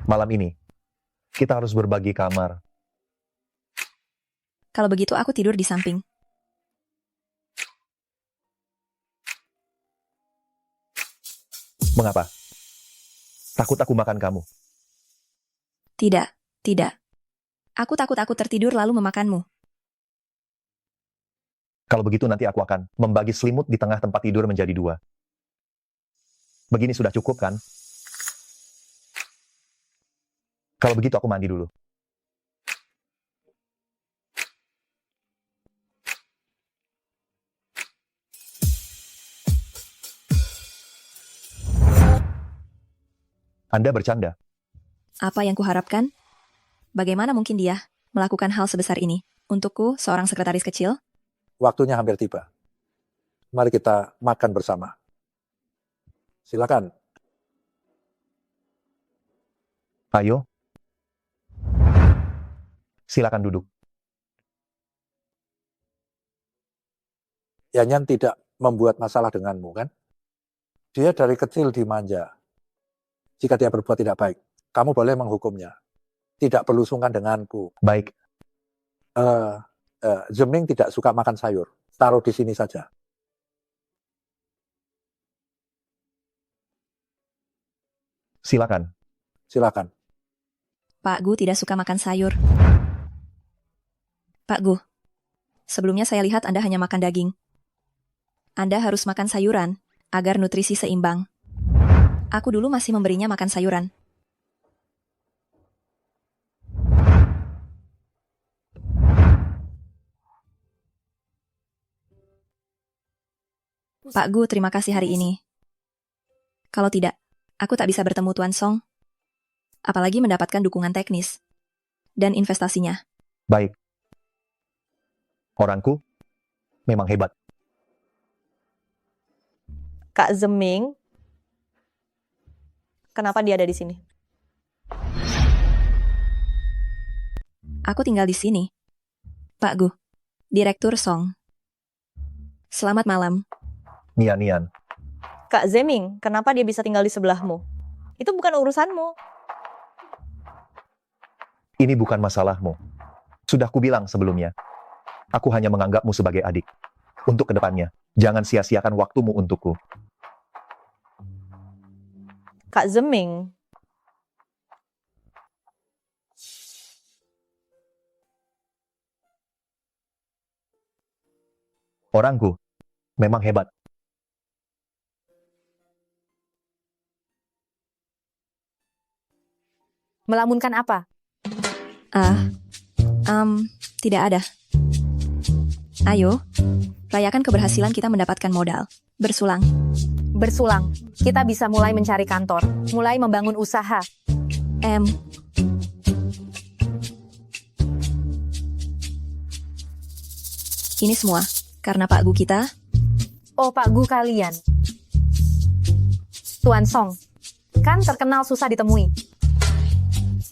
Malam ini, kita harus berbagi kamar. Kalau begitu aku tidur di samping. Mengapa? Takut aku makan kamu. Tidak, tidak. Aku takut aku tertidur lalu memakanmu. Kalau begitu nanti aku akan membagi selimut di tengah tempat tidur menjadi 2. Begini sudah cukup kan? Kalau begitu aku mandi dulu. Anda bercanda. Apa yang kuharapkan? Bagaimana mungkin dia melakukan hal sebesar ini? Untukku, seorang sekretaris kecil? Waktunya hampir tiba. Mari kita makan bersama. Silakan. Ayo, Silakan duduk. Yanyan tidak membuat masalah denganmu, kan? Dia dari kecil dimanja. Jika dia berbuat tidak baik, kamu boleh menghukumnya. Tidak perlu sungkan denganku. Baik. Zeming tidak suka makan sayur. Taruh di sini saja. Silakan. Silakan. Pak Gu tidak suka makan sayur. Pak Gu, sebelumnya saya lihat Anda hanya makan daging. Anda harus makan sayuran, agar nutrisi seimbang. Aku dulu masih memberinya makan sayuran. Pak Gu, terima kasih hari ini. Kalau tidak, aku tak bisa bertemu Tuan Song. Apalagi mendapatkan dukungan teknis dan investasinya. Baik. Orangku memang hebat. Kak Zeming, kenapa dia ada di sini? Aku tinggal di sini. Pak Gu, Direktur Song. Selamat malam. Nian. Kak Zeming, kenapa dia bisa tinggal di sebelahmu? Itu bukan urusanmu. Ini bukan masalahmu. Sudah kubilang sebelumnya. Aku hanya menganggapmu sebagai adik. Untuk kedepannya, jangan sia-siakan waktumu untukku. Kak Zeming, Orangku memang hebat. Melamunkan apa? Tidak ada. Ayo, rayakan keberhasilan kita mendapatkan modal. Bersulang. Bersulang. Kita bisa mulai mencari kantor, mulai membangun usaha. Ini semua karena Pak Gu kita. Oh, Pak Gu kalian. Tuan Song, kan terkenal susah ditemui.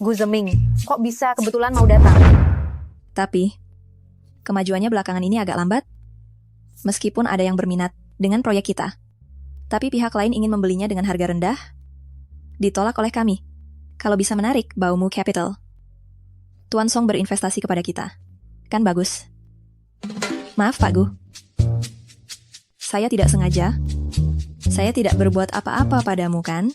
Gu Zeming, kok bisa kebetulan mau datang? Tapi, kemajuannya belakangan ini agak lambat. Meskipun ada yang berminat dengan proyek kita. Tapi pihak lain ingin membelinya dengan harga rendah. Ditolak oleh kami. Kalau bisa menarik Baumu Capital. Tuan Song berinvestasi kepada kita. Kan bagus. Maaf Pak Gu. Saya tidak sengaja. Saya tidak berbuat apa-apa padamu kan?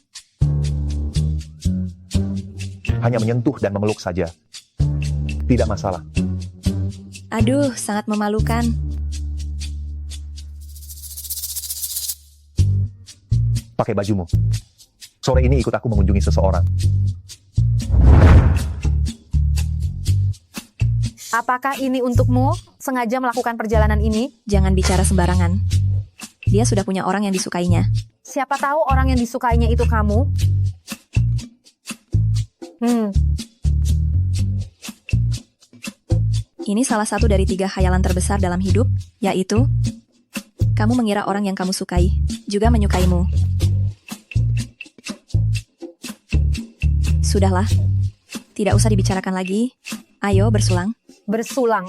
Hanya menyentuh dan memeluk saja. Tidak masalah. Aduh, sangat memalukan. Pakai bajumu. Sore ini ikut aku mengunjungi seseorang. Apakah ini untukmu? Sengaja melakukan perjalanan ini? Jangan bicara sembarangan. Dia sudah punya orang yang disukainya. Siapa tahu orang yang disukainya itu kamu? Ini salah satu dari 3 khayalan terbesar dalam hidup, yaitu kamu mengira orang yang kamu sukai juga menyukaimu. Sudahlah, tidak usah dibicarakan lagi. Ayo bersulang. Bersulang.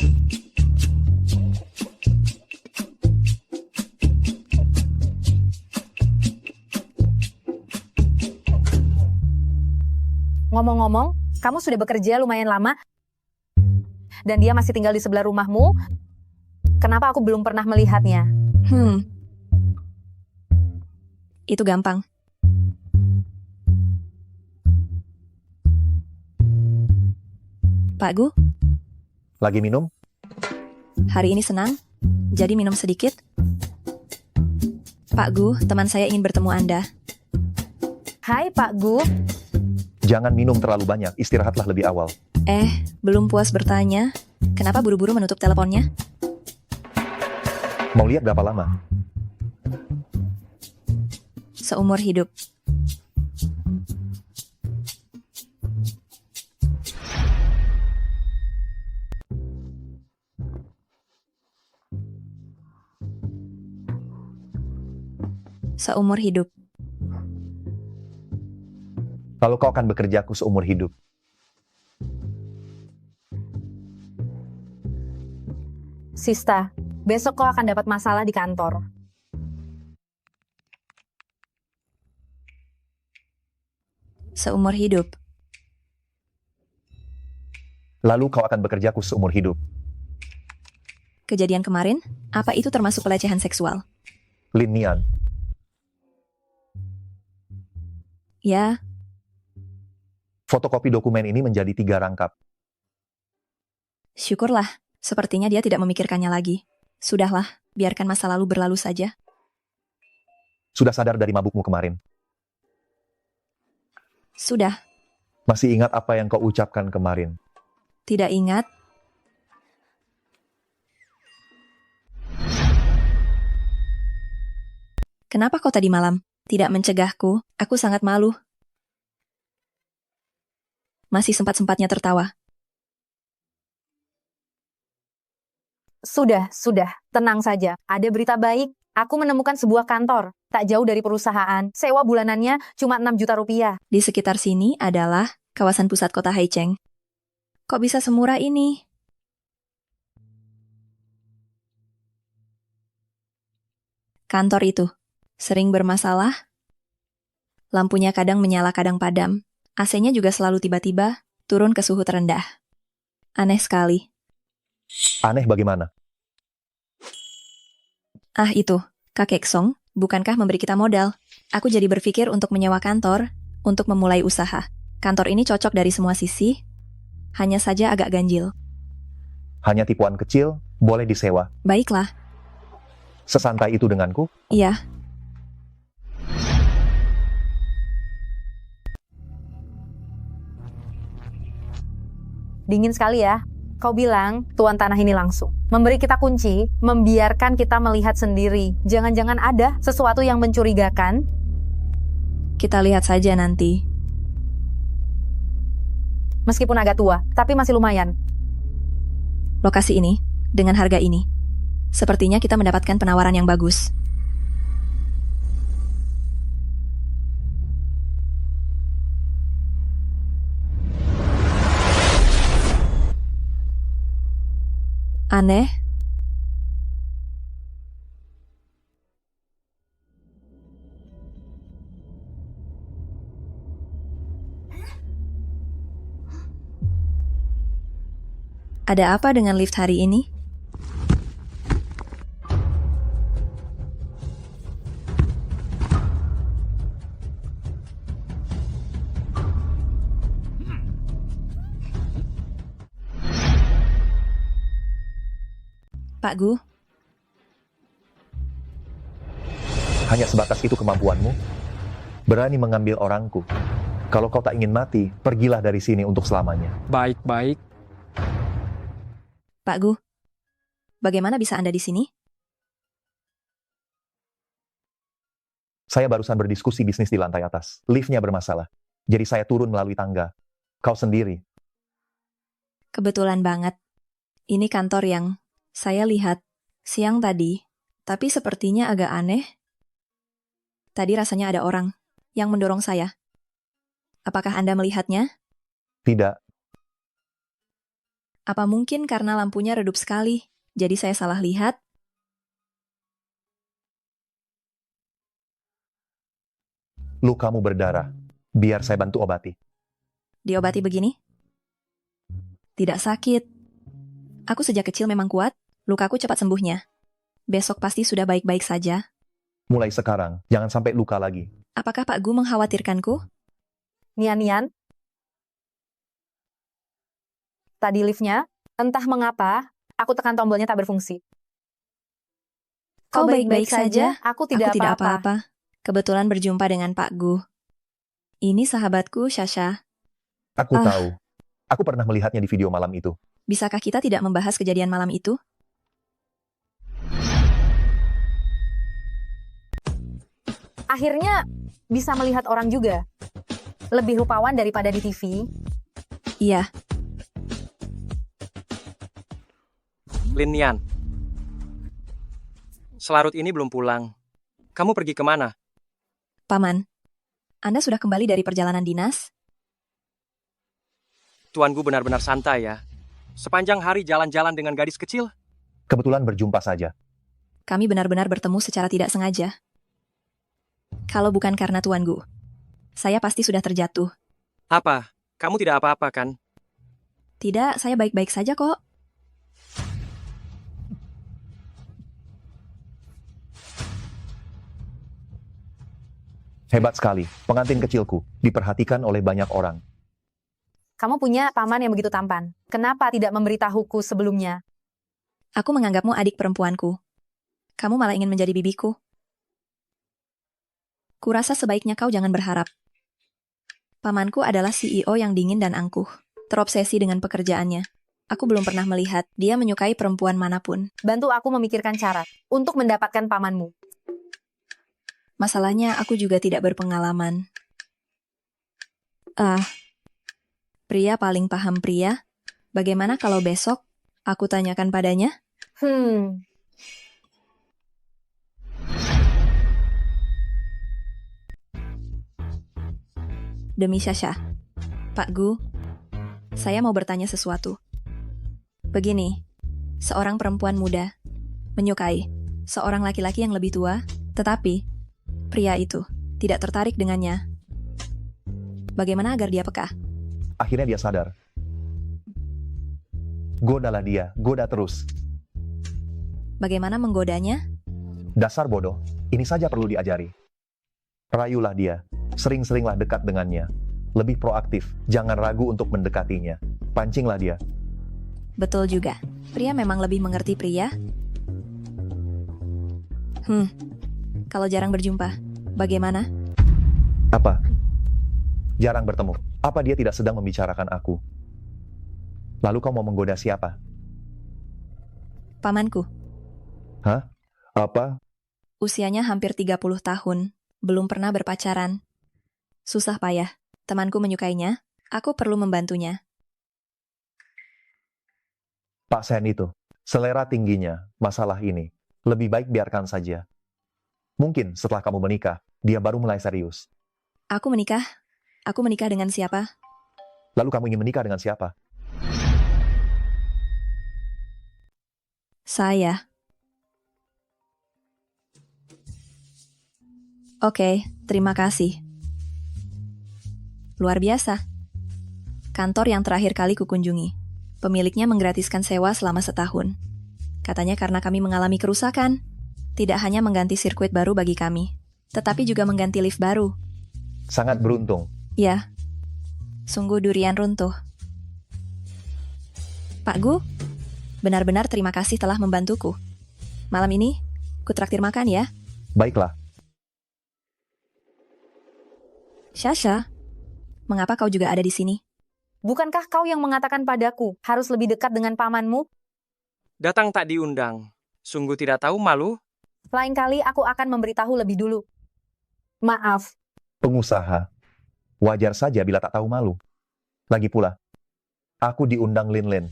Ngomong-ngomong, kamu sudah bekerja lumayan lama dan dia masih tinggal di sebelah rumahmu. Kenapa aku belum pernah melihatnya? Itu gampang. Pak Gu, Lagi minum? hari ini senang, jadi minum sedikit. Pak Gu, teman saya ingin bertemu Anda. Hai Pak Gu. Jangan minum terlalu banyak, istirahatlah lebih awal. Belum puas bertanya, kenapa buru-buru menutup teleponnya? Mau lihat berapa lama? Seumur hidup. Seumur hidup. Kalau kau akan bekerja aku seumur hidup. Sista, besok kau akan dapat masalah di kantor. Seumur hidup. Lalu kau akan bekerjaku seumur hidup. Kejadian kemarin, apa itu termasuk pelecehan seksual? Lin Nian, Ya, fotokopi dokumen ini menjadi 3 rangkap. syukurlah. Sepertinya dia tidak memikirkannya lagi. Sudahlah, biarkan masa lalu berlalu saja. Sudah sadar dari mabukmu kemarin? Sudah, Masih ingat apa yang kau ucapkan kemarin? tidak ingat. Kenapa kau tadi malam tidak mencegahku? Aku sangat malu. Masih sempat-sempatnya tertawa. Sudah. Tenang saja. Ada berita baik. Aku menemukan sebuah kantor. Tak jauh dari perusahaan. Sewa bulanannya cuma 6 juta rupiah. Di sekitar sini adalah kawasan pusat kota Haicheng. Kok bisa semurah ini? Kantor itu sering bermasalah. Lampunya kadang menyala, kadang padam. AC-nya juga selalu tiba-tiba turun ke suhu terendah. Aneh sekali. Aneh bagaimana? Ah itu, kakek Song, bukankah memberi kita modal? Aku jadi berpikir untuk menyewa kantor, untuk memulai usaha. Kantor ini cocok dari semua sisi, hanya saja agak ganjil. Hanya tipuan kecil, boleh disewa. Baiklah, Sesantai itu denganku? iya. Dingin sekali ya. Kau bilang, tuan tanah ini langsung memberi kita kunci, membiarkan kita melihat sendiri. Jangan-jangan ada sesuatu yang mencurigakan. Kita lihat saja nanti. Meskipun agak tua, tapi masih lumayan. Lokasi ini, dengan harga ini. Sepertinya kita mendapatkan penawaran yang bagus. Aneh. Ada apa dengan lift hari ini? Pak Gu, Hanya sebatas itu kemampuanmu? Berani mengambil orangku? Kalau kau tak ingin mati, pergilah dari sini untuk selamanya. Baik-baik. Pak Gu, bagaimana bisa Anda di sini? Saya barusan berdiskusi bisnis di lantai atas. Liftnya bermasalah. Jadi saya turun melalui tangga. Kau sendiri. Kebetulan banget. Ini kantor yang saya lihat siang tadi, tapi sepertinya agak aneh. Tadi rasanya ada orang yang mendorong saya. Apakah Anda melihatnya? Tidak. Apa mungkin karena lampunya redup sekali, jadi saya salah lihat? Lukamu berdarah. Biar saya bantu obati. Diobati begini? Tidak sakit. Aku sejak kecil memang kuat, lukaku cepat sembuhnya. Besok pasti sudah baik-baik saja. Mulai sekarang, jangan sampai luka lagi. Apakah Pak Gu mengkhawatirkanku? Nian. Tadi liftnya, entah mengapa, aku tekan tombolnya tak berfungsi. Kau baik-baik saja? Aku tidak apa-apa. apa-apa. Kebetulan berjumpa dengan Pak Gu. Ini sahabatku, Shasha. Aku tahu. Aku pernah melihatnya di video malam itu. Bisakah kita tidak membahas kejadian malam itu? Akhirnya bisa melihat orang juga. Lebih rupawan daripada di TV. Iya, Lin Nian. Selarut ini belum pulang. Kamu pergi kemana? Paman. Anda sudah kembali dari perjalanan dinas? Tuanku benar-benar santai ya. Sepanjang hari jalan-jalan dengan gadis kecil. Kebetulan berjumpa saja. Kami benar-benar bertemu secara tidak sengaja. Kalau bukan karena Tuan Gu, saya pasti sudah terjatuh. Apa? Kamu tidak apa-apa kan? Tidak, saya baik-baik saja kok. Hebat sekali, pengantin kecilku, diperhatikan oleh banyak orang. Kamu punya paman yang begitu tampan. Kenapa tidak memberitahuku sebelumnya? Aku menganggapmu adik perempuanku. Kamu malah ingin menjadi bibiku. Kurasa sebaiknya kau jangan berharap. Pamanku adalah CEO yang dingin dan angkuh, terobsesi dengan pekerjaannya. Aku belum pernah melihat dia menyukai perempuan manapun. Bantu aku memikirkan cara untuk mendapatkan pamanmu. Masalahnya aku juga tidak berpengalaman. Pria paling paham pria. Bagaimana kalau besok aku tanyakan padanya? Demi Syasha. Pak Gu, saya mau bertanya sesuatu. Begini, seorang perempuan muda menyukai seorang laki-laki yang lebih tua, tetapi pria itu tidak tertarik dengannya. Bagaimana agar dia peka? Akhirnya dia sadar. Godalah dia, goda terus. Bagaimana menggodanya? Dasar bodoh, ini saja perlu diajari. Rayulah dia, sering-seringlah dekat dengannya. Lebih proaktif, jangan ragu untuk mendekatinya. Pancinglah dia. Betul juga, pria memang lebih mengerti pria. Kalau jarang berjumpa, bagaimana? Apa? Jarang bertemu. Apa dia tidak sedang membicarakan aku? Lalu kau mau menggoda siapa? Pamanku. Hah? Apa? Usianya hampir 30 tahun, belum pernah berpacaran. Susah payah, temanku menyukainya, aku perlu membantunya. Pak Sen itu, selera tingginya, masalah ini. Lebih baik biarkan saja. Mungkin setelah kamu menikah, dia baru mulai serius. Aku menikah? Aku menikah dengan siapa? Lalu kamu ingin menikah dengan siapa? Saya. Oke, terima kasih. Luar biasa. Kantor yang terakhir kali kukunjungi. Pemiliknya menggratiskan sewa selama setahun. Katanya karena kami mengalami kerusakan. Tidak hanya mengganti sirkuit baru bagi kami, tetapi juga mengganti lift baru. Sangat beruntung. Ya, sungguh durian runtuh. Pak Gu, benar-benar terima kasih telah membantuku. Malam ini, kutraktir makan ya. Baiklah. Syasha, mengapa kau juga ada di sini? Bukankah kau yang mengatakan padaku harus lebih dekat dengan pamanmu? Datang tak diundang. Sungguh tidak tahu malu. Lain kali aku akan memberitahu lebih dulu. Maaf. Pengusaha. Wajar saja bila tak tahu malu. Lagi pula, aku diundang Lin-Lin.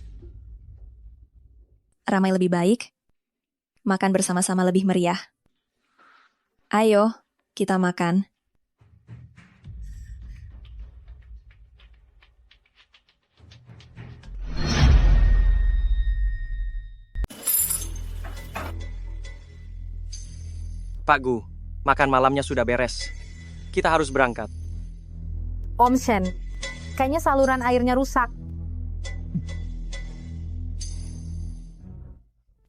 Ramai lebih baik. Makan bersama-sama lebih meriah. Ayo, kita makan. Pak Gu, makan malamnya sudah beres. Kita harus berangkat. Om Shen, kayaknya saluran airnya rusak.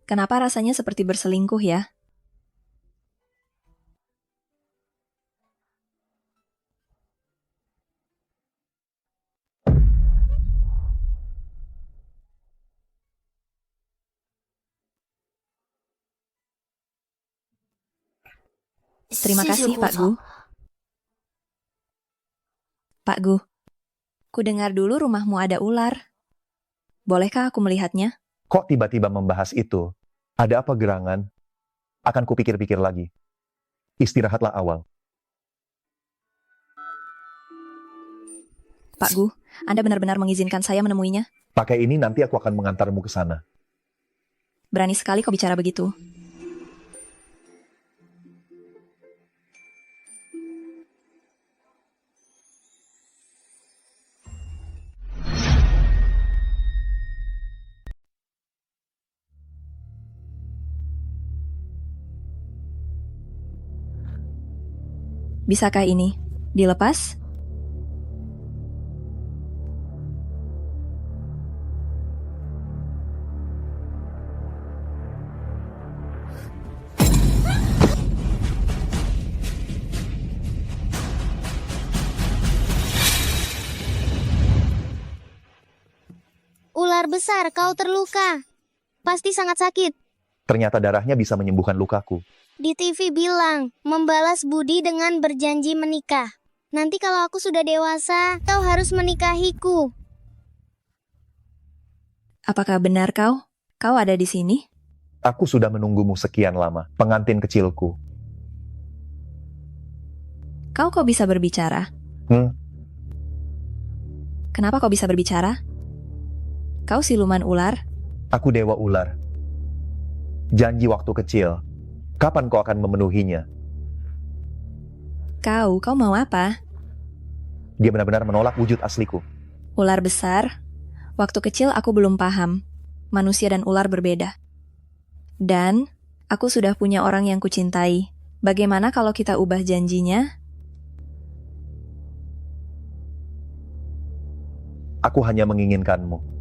Kenapa rasanya seperti berselingkuh ya? Terima kasih, Pak Gu. Pak Gu, ku dengar dulu rumahmu ada ular. Bolehkah aku melihatnya? Kok tiba-tiba membahas itu? Ada apa gerangan? Akan kupikir-pikir lagi. Istirahatlah awal. Pak Gu, Anda benar-benar mengizinkan saya menemuinya? Pakai ini nanti aku akan mengantarmu ke sana. Berani sekali kau bicara begitu. Bisakah ini dilepas? Ular besar, kau terluka. Pasti sangat sakit. Ternyata darahnya bisa menyembuhkan lukaku. Di TV bilang, membalas budi dengan berjanji menikah. Nanti kalau aku sudah dewasa, kau harus menikahiku. Apakah benar kau? Kau ada di sini? Aku sudah menunggumu sekian lama, pengantin kecilku. Kau kok bisa berbicara? Kenapa kau bisa berbicara? Kau siluman ular? Aku dewa ular. Janji waktu kecil. Kapan kau akan memenuhinya? Kau mau apa? Dia benar-benar menolak wujud asliku. Ular besar? Waktu kecil aku belum paham. Manusia dan ular berbeda. Dan aku sudah punya orang yang kucintai. Bagaimana kalau kita ubah janjinya? Aku hanya menginginkanmu.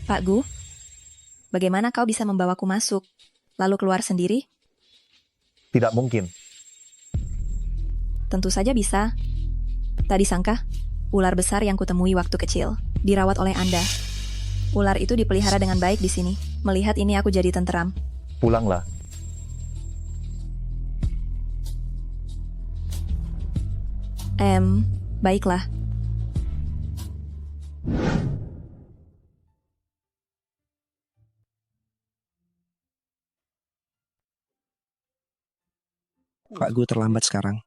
Pak Gu, bagaimana kau bisa membawaku masuk, lalu keluar sendiri? Tidak mungkin. Tentu saja bisa. Tak disangka, ular besar yang kutemui waktu kecil, dirawat oleh Anda. Ular itu dipelihara dengan baik di sini. Melihat ini aku jadi tenteram. Pulanglah. Baiklah. Pak Gu terlambat sekarang.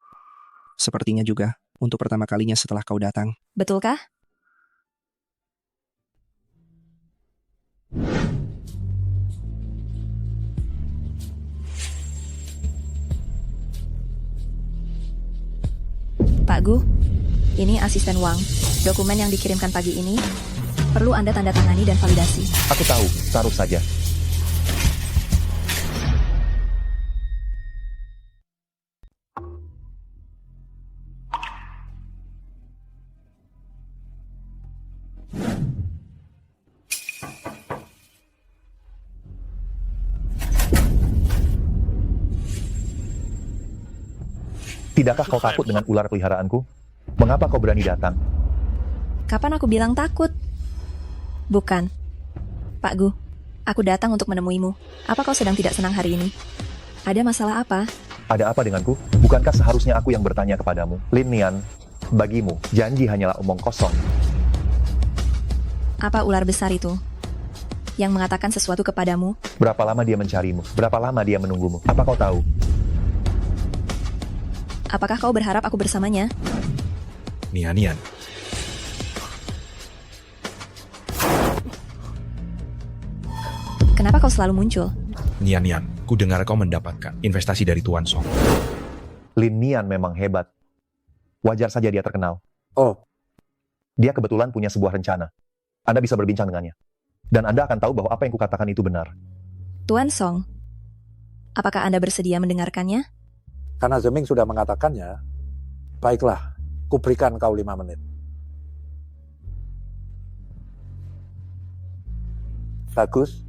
Sepertinya juga untuk pertama kalinya setelah kau datang. Betulkah? Pak Gu, ini asisten Wang. Dokumen yang dikirimkan pagi ini perlu Anda tanda tangani dan validasi. Aku tahu, taruh saja. Tidakkah kau takut dengan ular peliharaanku? Mengapa kau berani datang? Kapan aku bilang takut? Bukan. Pak Gu, aku datang untuk menemuimu. Apa kau sedang tidak senang hari ini? Ada masalah apa? Ada apa denganku? Bukankah seharusnya aku yang bertanya kepadamu? Lin Nian, bagimu, janji hanyalah omong kosong. Apa ular besar itu? Yang mengatakan sesuatu kepadamu? Berapa lama dia mencarimu? Berapa lama dia menunggumu? Apa kau tahu? Apakah kau berharap aku bersamanya? Nian. Kenapa kau selalu muncul? Nian, ku dengar kau mendapatkan investasi dari Tuan Song. Lin Nian memang hebat. Wajar saja dia terkenal. Oh, Dia kebetulan punya sebuah rencana. Anda bisa berbincang dengannya. Dan Anda akan tahu bahwa apa yang kukatakan itu benar. Tuan Song, apakah Anda bersedia mendengarkannya? karena Zeming sudah mengatakannya, baiklah, kuberikan kau 5 menit. Bagus.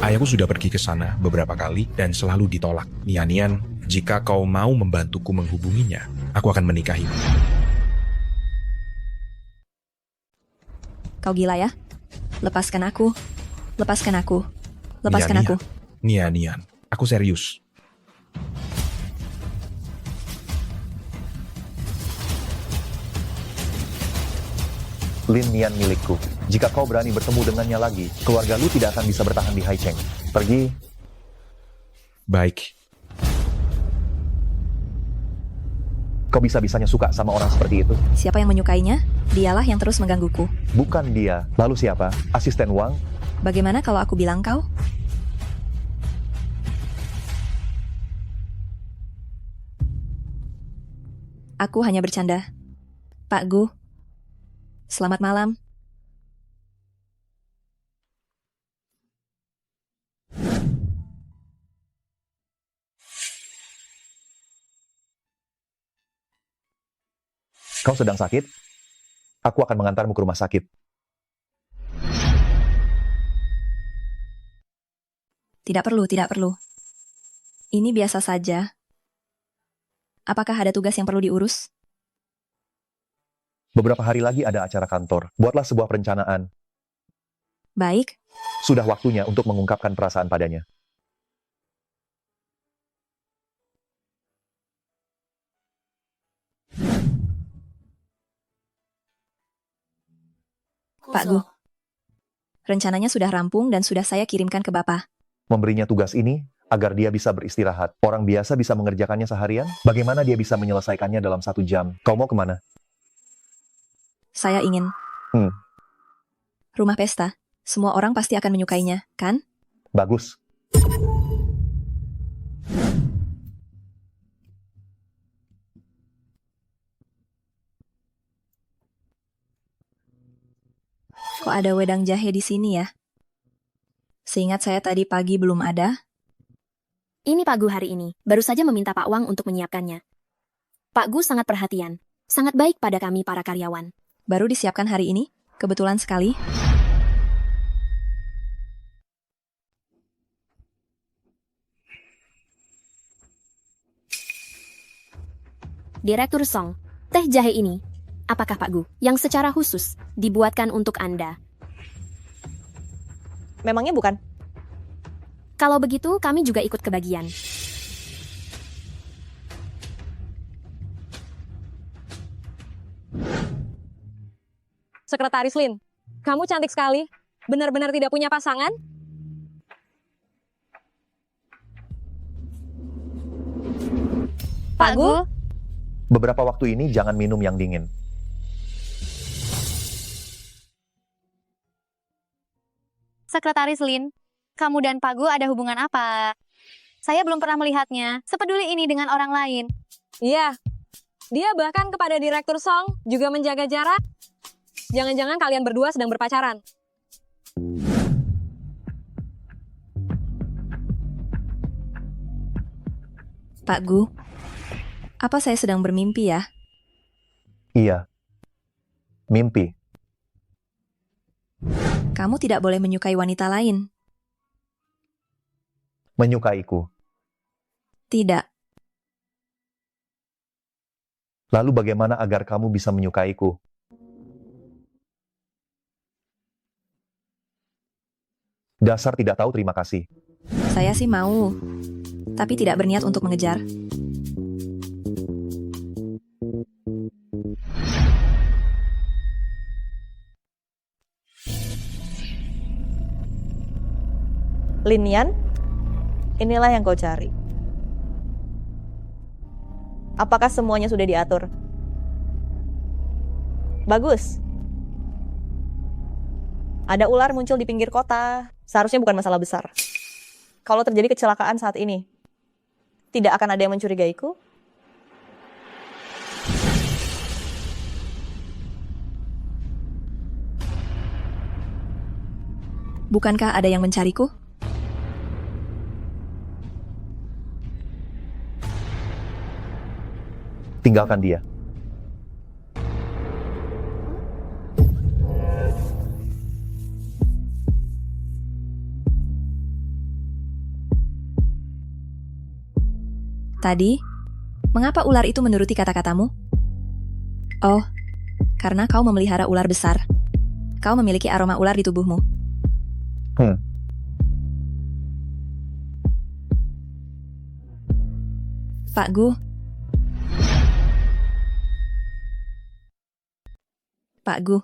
Ayahku sudah pergi ke sana beberapa kali dan selalu ditolak. Nian, jika kau mau membantuku menghubunginya, aku akan menikahimu. Kau gila ya? Lepaskan aku. Lepaskan aku. Lepaskan aku. Nian, aku serius. Lin Nian milikku. Jika kau berani bertemu dengannya lagi, keluarga lu tidak akan bisa bertahan di Haicheng. Pergi. Baik. Kau bisa-bisanya suka sama orang seperti itu? Siapa yang menyukainya? Dialah yang terus menggangguku. Bukan dia. Lalu siapa? Asisten Wang? Bagaimana kalau aku bilang kau? Aku hanya bercanda. Pak Gu, selamat malam. Kau sedang sakit? Aku akan mengantarmu ke rumah sakit. Tidak perlu, tidak perlu. Ini biasa saja. Apakah ada tugas yang perlu diurus? Beberapa hari lagi ada acara kantor. Buatlah sebuah perencanaan. Baik, Sudah waktunya untuk mengungkapkan perasaan padanya. Pak Gu. Rencananya sudah rampung dan sudah saya kirimkan ke Bapak. Memberinya tugas ini agar dia bisa beristirahat. Orang biasa bisa mengerjakannya seharian. Bagaimana dia bisa menyelesaikannya dalam 1 jam? Kau mau kemana? Saya ingin rumah pesta. Semua orang pasti akan menyukainya, kan? Bagus. Kok ada wedang jahe di sini ya? Seingat saya tadi pagi belum ada. Ini Pak Gu hari ini. Baru saja meminta Pak Wang untuk menyiapkannya. Pak Gu sangat perhatian. Sangat baik pada kami para karyawan. Baru disiapkan hari ini? Kebetulan sekali. Direktur Song, teh jahe ini, apakah Pak Gu, yang secara khusus dibuatkan untuk Anda? Memangnya bukan? Kalau begitu, kami juga ikut kebagian. Sekretaris Lin, kamu cantik sekali. Benar-benar tidak punya pasangan? Pak Gu? Beberapa waktu ini jangan minum yang dingin. Sekretaris Lin, kamu dan Pak Gu ada hubungan apa? Saya belum pernah melihatnya. Sepeduli ini dengan orang lain. Iya. Dia bahkan kepada Direktur Song juga menjaga jarak. Jangan-jangan kalian berdua sedang berpacaran. Pak Gu, apa saya sedang bermimpi ya? Iya. Mimpi. Kamu tidak boleh menyukai wanita lain. Menyukaiku. Tidak. Lalu bagaimana agar kamu bisa menyukaiku? Dasar tidak tahu terima kasih. Saya sih mau, tapi tidak berniat untuk mengejar. Linian, inilah yang kau cari. Apakah semuanya sudah diatur? Bagus. Ada ular muncul di pinggir kota. Seharusnya bukan masalah besar. Kalau terjadi kecelakaan saat ini, tidak akan ada yang mencurigaiku. Bukankah ada yang mencariku? Tinggalkan dia. Tadi, mengapa ular itu menuruti kata-katamu? Oh, karena kau memelihara ular besar. Kau memiliki aroma ular di tubuhmu. Pak Gu. Pak Gu.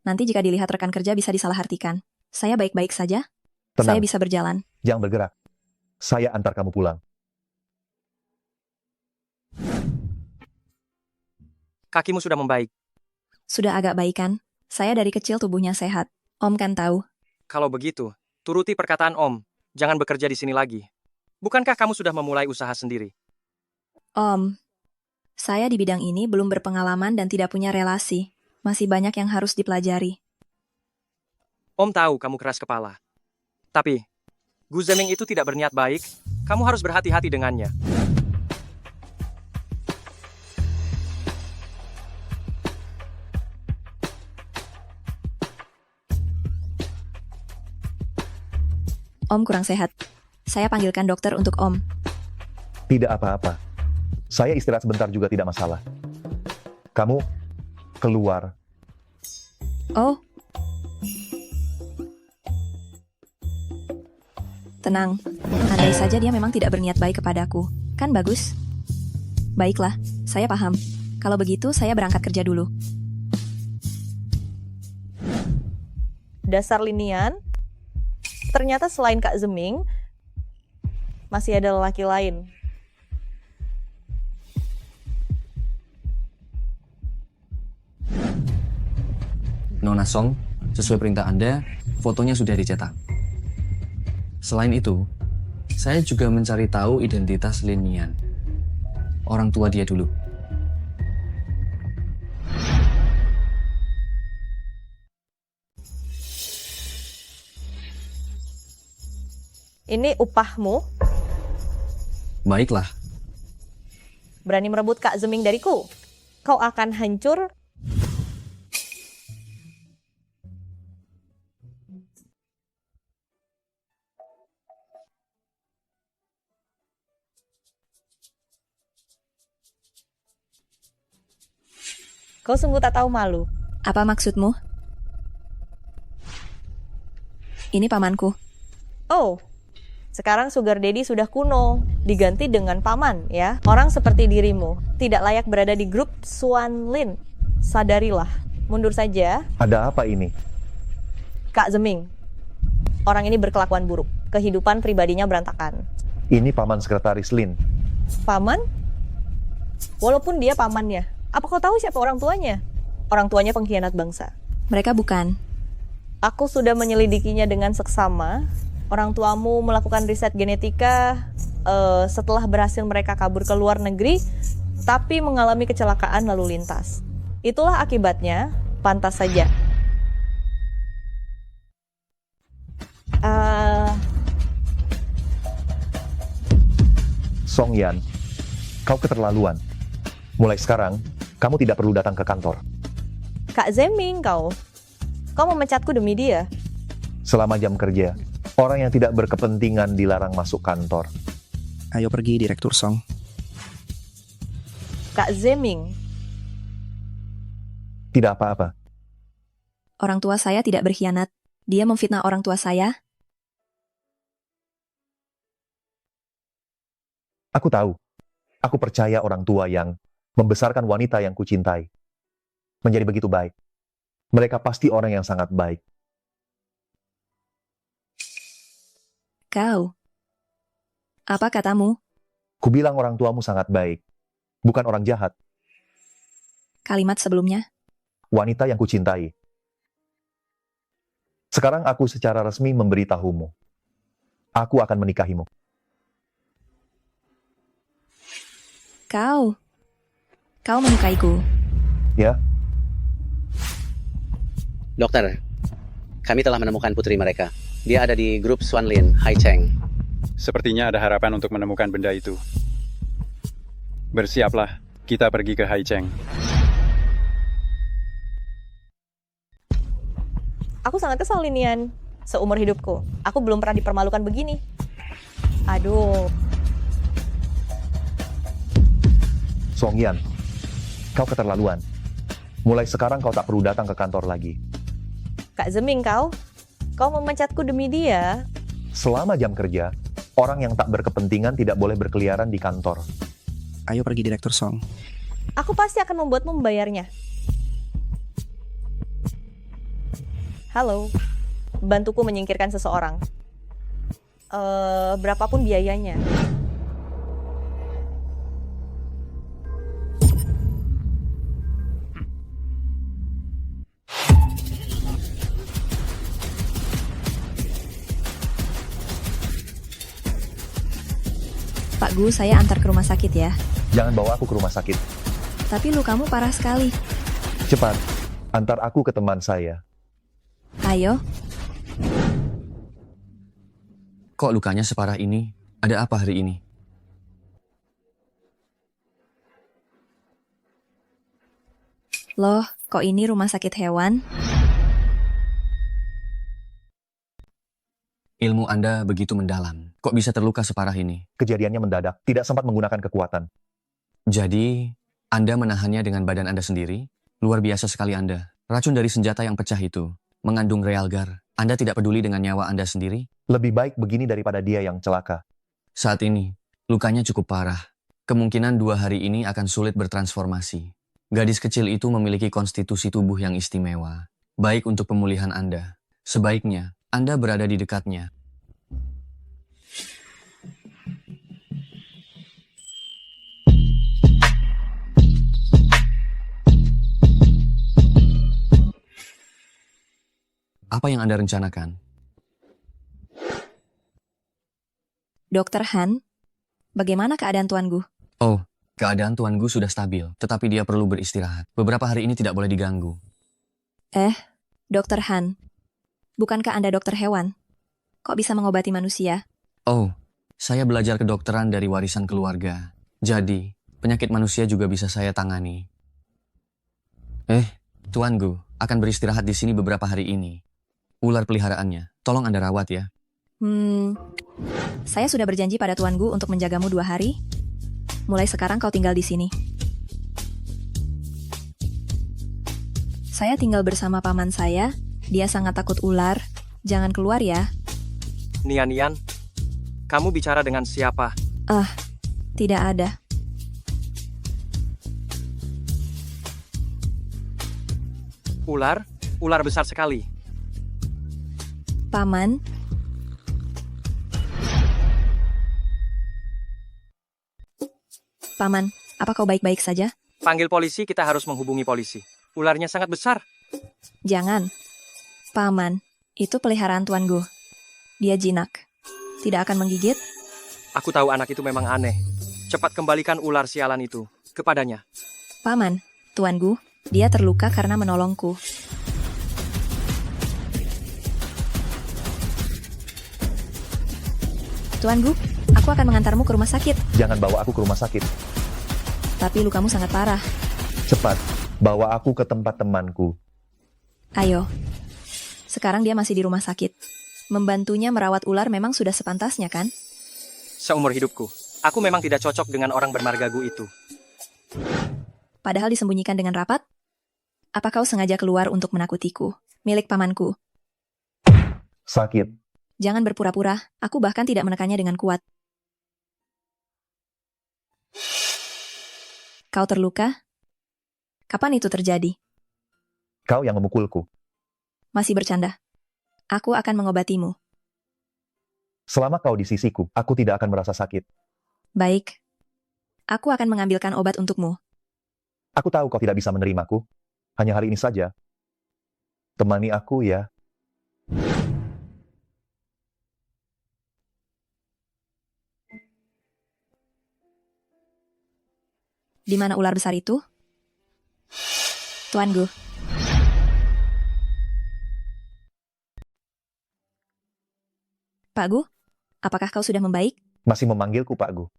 Nanti jika dilihat rekan kerja bisa disalahartikan. Saya baik-baik saja. Tenang. Saya bisa berjalan. Jangan bergerak. Saya antar kamu pulang. Kakimu sudah membaik. Sudah agak baikan. Saya dari kecil tubuhnya sehat. Om kan tahu. Kalau begitu, turuti perkataan Om. Jangan bekerja di sini lagi. Bukankah kamu sudah memulai usaha sendiri? Om, saya di bidang ini belum berpengalaman dan tidak punya relasi. Masih banyak yang harus dipelajari. Om tahu kamu keras kepala. Tapi, Gu Zeming itu tidak berniat baik. Kamu harus berhati-hati dengannya. Om kurang sehat. Saya panggilkan dokter untuk Om. Tidak apa-apa. Saya istirahat sebentar juga tidak masalah. Kamu keluar. Oh. Tenang. Andai saja dia memang tidak berniat baik kepadaku. Kan bagus? Baiklah, saya paham. Kalau begitu, saya berangkat kerja dulu. Dasar Linian, ternyata selain Kak Zeming, masih ada lelaki lain. Nona Song, sesuai perintah Anda, fotonya sudah dicetak. Selain itu, saya juga mencari tahu identitas Lin Nian. Orang tua dia dulu. Ini upahmu, Baiklah, berani merebut Kak Zeming dariku. Kau akan hancur. Kau sungguh tak tahu malu. Apa maksudmu? Ini pamanku. Oh, sekarang Sugar Daddy sudah kuno, diganti dengan paman ya. Orang seperti dirimu tidak layak berada di grup Swan Lin. Sadarilah, mundur saja. Ada apa ini? Kak Zeming, orang ini berkelakuan buruk. Kehidupan pribadinya berantakan. Ini paman sekretaris Lin. Paman? Walaupun dia pamannya, apa kau tahu siapa orang tuanya? Orang tuanya pengkhianat bangsa. Mereka bukan. Aku sudah menyelidikinya dengan seksama. Orang tuamu melakukan riset genetika setelah berhasil mereka kabur ke luar negeri, tapi mengalami kecelakaan lalu lintas. Itulah akibatnya, pantas saja. Song Yan, kau keterlaluan. Mulai sekarang, kamu tidak perlu datang ke kantor. Kak Zeming, kau memecatku demi dia. Selama jam kerja, orang yang tidak berkepentingan dilarang masuk kantor. Ayo pergi, Direktur Song. Kak Zeming. Tidak apa-apa. Orang tua saya tidak berkhianat. Dia memfitnah orang tua saya. Aku tahu. Aku percaya orang tua yang membesarkan wanita yang kucintai menjadi begitu baik. Mereka pasti orang yang sangat baik. Kau. Apa katamu? Kubilang orang tuamu sangat baik, bukan orang jahat. Kalimat sebelumnya. Wanita yang kucintai. Sekarang aku secara resmi memberitahumu. Aku akan menikahimu. Kau menyukaiku. Ya? Dokter, kami telah menemukan putri mereka. Dia ada di grup Swan Lin, Hai Cheng. Sepertinya ada harapan untuk menemukan benda itu. Bersiaplah, kita pergi ke Hai Cheng. Aku sangat kesal, Linian. Seumur hidupku, aku belum pernah dipermalukan begini. Aduh. Song Yan, kau keterlaluan. Mulai sekarang kau tak perlu datang ke kantor lagi. Kak Zeming, kau memecatku demi dia. Selama jam kerja, orang yang tak berkepentingan tidak boleh berkeliaran di kantor. Ayo pergi, Direktur Song. Aku pasti akan membuatmu membayarnya. Halo, bantuku menyingkirkan seseorang. Berapapun biayanya. Pak Gu, saya antar ke rumah sakit ya. Jangan bawa aku ke rumah sakit. Tapi lukamu parah sekali. Cepat, antar aku ke teman saya. Ayo. kok lukanya separah ini? Ada apa hari ini? Loh, kok ini rumah sakit hewan? Ilmu Anda begitu mendalam. Kok bisa terluka separah ini? Kejadiannya mendadak, tidak sempat menggunakan kekuatan. Jadi, Anda menahannya dengan badan Anda sendiri? Luar biasa sekali Anda. Racun dari senjata yang pecah itu mengandung realgar. Anda tidak peduli dengan nyawa Anda sendiri? Lebih baik begini daripada dia yang celaka. Saat ini, lukanya cukup parah. Kemungkinan 2 hari ini akan sulit bertransformasi. Gadis kecil itu memiliki konstitusi tubuh yang istimewa. Baik untuk pemulihan Anda. Sebaiknya, Anda berada di dekatnya. Apa yang Anda rencanakan? Dokter Han, bagaimana keadaan Tuan Gu? Oh, keadaan Tuan Gu sudah stabil, tetapi dia perlu beristirahat. Beberapa hari ini tidak boleh diganggu. Dokter Han, bukankah Anda dokter hewan? Kok bisa mengobati manusia? Oh, saya belajar kedokteran dari warisan keluarga. Jadi, penyakit manusia juga bisa saya tangani. Tuan Gu akan beristirahat di sini beberapa hari ini. Ular peliharaannya, tolong Anda rawat ya. Saya sudah berjanji pada Tuan Gu untuk menjagamu 2 hari. Mulai sekarang kau tinggal di sini. Saya tinggal bersama paman saya. Dia sangat takut ular. Jangan keluar ya. Nian, kamu bicara dengan siapa? Tidak ada. Ular besar sekali. Paman, apa kau baik-baik saja? Panggil polisi, kita harus menghubungi polisi. Ularnya sangat besar. Jangan. Paman, itu peliharaan Tuan Gu. Dia jinak. Tidak akan menggigit? Aku tahu anak itu memang aneh. Cepat kembalikan ular sialan itu kepadanya. Paman, Tuan Gu, dia terluka karena menolongku. Tuan Gu, aku akan mengantarmu ke rumah sakit. Jangan bawa aku ke rumah sakit. Tapi lukamu sangat parah. Cepat, bawa aku ke tempat temanku. Ayo. Sekarang dia masih di rumah sakit. Membantunya merawat ular memang sudah sepantasnya, kan? Seumur hidupku, aku memang tidak cocok dengan orang bermargagu itu. Padahal disembunyikan dengan rapat? Apa kau sengaja keluar untuk menakutiku? Milik pamanku. Sakit. Jangan berpura-pura, aku bahkan tidak menekannya dengan kuat. Kau terluka? Kapan itu terjadi? Kau yang memukulku. Masih bercanda. Aku akan mengobatimu. Selama kau di sisiku, aku tidak akan merasa sakit. Baik. Aku akan mengambilkan obat untukmu. Aku tahu kau tidak bisa menerimaku. Hanya hari ini saja. Temani aku ya. Di mana ular besar itu? Tuan Gu. Pak Gu, apakah kau sudah membaik? Masih memanggilku Pak Gu.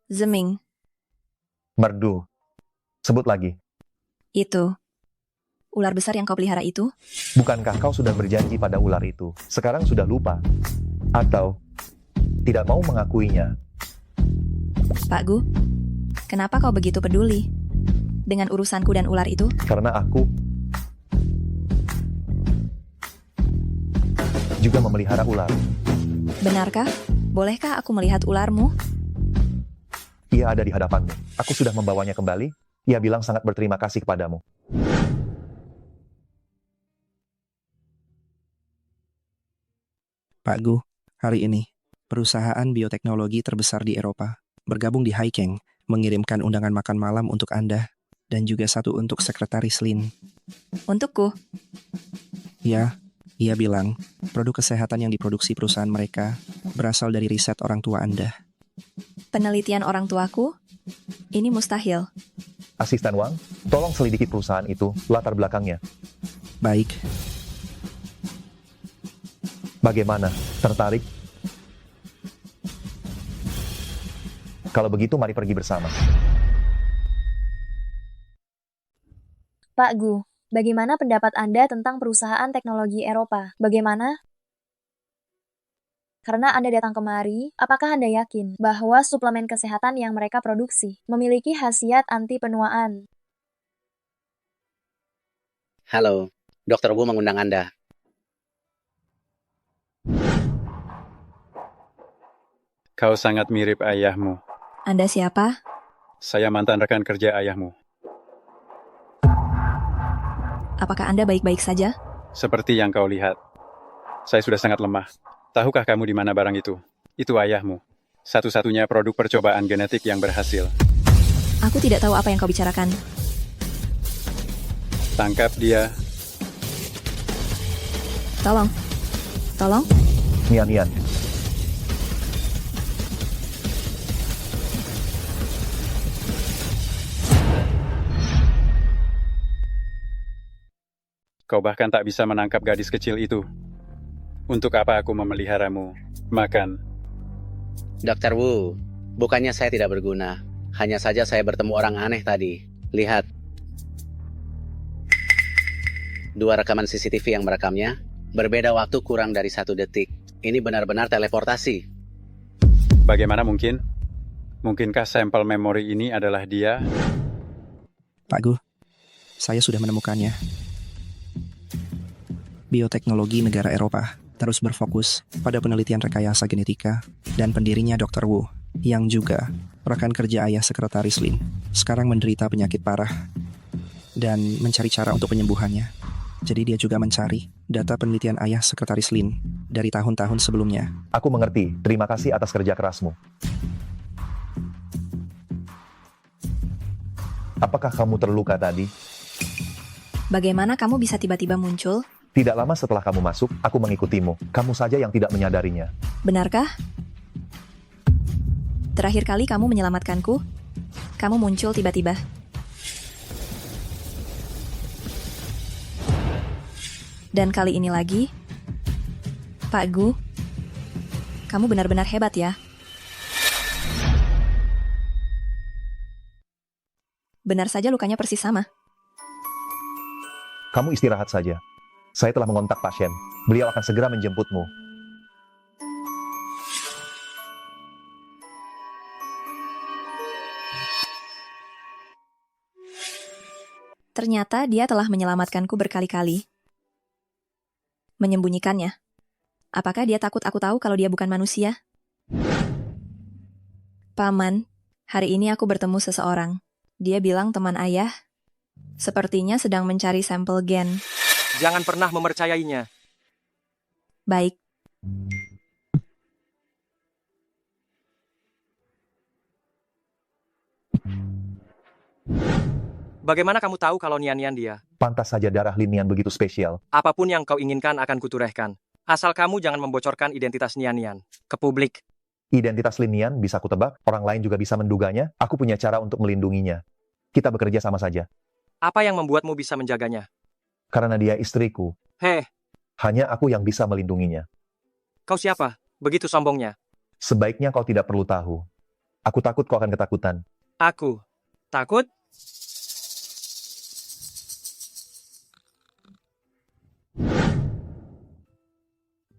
Zeming. Merdu. Sebut lagi. Itu. Ular besar yang kau pelihara itu? Bukankah kau sudah berjanji pada ular itu? Sekarang sudah lupa? Atau tidak mau mengakuinya? Pak Gu, kenapa kau begitu peduli dengan urusanku dan ular itu? Karena aku juga memelihara ular. Benarkah? Bolehkah aku melihat ularmu? Ia ada di hadapanmu. Aku sudah membawanya kembali. Ia bilang sangat berterima kasih kepadamu. Pak Gu, hari ini, perusahaan bioteknologi terbesar di Eropa bergabung di Haicheng, mengirimkan undangan makan malam untuk Anda, dan juga satu untuk Sekretaris Lin. Untukku? Ya, ia bilang, produk kesehatan yang diproduksi perusahaan mereka berasal dari riset orang tua Anda. Penelitian orang tuaku? Ini mustahil. Asisten Wang, tolong selidiki perusahaan itu, latar belakangnya. Baik. Bagaimana? Tertarik? Kalau begitu, mari pergi bersama. Pak Gu, bagaimana pendapat Anda tentang perusahaan teknologi Eropa? Bagaimana? Karena Anda datang kemari, apakah Anda yakin bahwa suplemen kesehatan yang mereka produksi memiliki khasiat anti penuaan? Halo, Dr. Wu mengundang Anda. Kau sangat mirip ayahmu. Anda siapa? Saya mantan rekan kerja ayahmu. Apakah Anda baik-baik saja? Seperti yang kau lihat. Saya sudah sangat lemah. Tahukah kamu di mana barang itu? Itu ayahmu. Satu-satunya produk percobaan genetik yang berhasil. Aku tidak tahu apa yang kau bicarakan. Tangkap dia. Tolong. Tolong. Nian. Kau bahkan tak bisa menangkap gadis kecil itu. Untuk apa aku memeliharamu? Makan. Dr. Wu, bukannya saya tidak berguna. Hanya saja saya bertemu orang aneh tadi. Lihat. 2 rekaman CCTV yang merekamnya. Berbeda waktu kurang dari 1 detik. Ini benar-benar teleportasi. Bagaimana mungkin? Mungkinkah sampel memori ini adalah dia? Pak Gu, saya sudah menemukannya. Bioteknologi negara Eropa terus berfokus pada penelitian rekayasa genetika dan pendirinya Dr. Wu, yang juga rekan kerja ayah sekretaris Lin, sekarang menderita penyakit parah dan mencari cara untuk penyembuhannya. Jadi dia juga mencari data penelitian ayah sekretaris Lin dari tahun-tahun sebelumnya. Aku mengerti. Terima kasih atas kerja kerasmu. Apakah kamu terluka tadi? Bagaimana kamu bisa tiba-tiba muncul? Tidak lama setelah kamu masuk, aku mengikutimu. Kamu saja yang tidak menyadarinya. Benarkah? Terakhir kali kamu menyelamatkanku, kamu muncul tiba-tiba. Dan kali ini lagi, Pak Gu, kamu benar-benar hebat ya. Benar saja lukanya persis sama. Kamu istirahat saja. Saya telah mengontak pasien. Beliau akan segera menjemputmu. Ternyata dia telah menyelamatkanku berkali-kali. Menyembunyikannya. Apakah dia takut aku tahu kalau dia bukan manusia? Paman, hari ini aku bertemu seseorang. Dia bilang teman ayah. Sepertinya sedang mencari sampel gen. Jangan pernah mempercayainya. Baik. Bagaimana kamu tahu kalau Nian dia? Pantas saja darah Linian begitu spesial. Apapun yang kau inginkan akan kutorehkan. Asal kamu jangan membocorkan identitas Nian ke publik. Identitas Linian bisa kutebak, orang lain juga bisa menduganya. Aku punya cara untuk melindunginya. Kita bekerja sama saja. Apa yang membuatmu bisa menjaganya? Karena dia istriku. Heh, Hanya aku yang bisa melindunginya. kau siapa? Begitu sombongnya. Sebaiknya kau tidak perlu tahu. Aku takut kau akan ketakutan. Aku takut?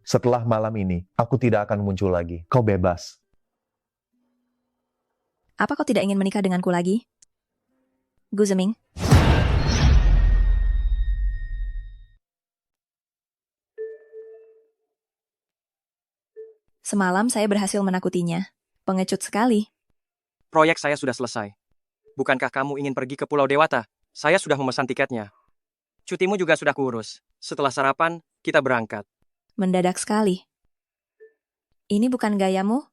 Setelah malam ini, aku tidak akan muncul lagi. Kau bebas. Apa kau tidak ingin menikah denganku lagi? Gu Zeming. Semalam saya berhasil menakutinya. Pengecut sekali. Proyek saya sudah selesai. Bukankah kamu ingin pergi ke Pulau Dewata? Saya sudah memesan tiketnya. Cutimu juga sudah kuurus. Setelah sarapan, kita berangkat. Mendadak sekali. Ini bukan gayamu?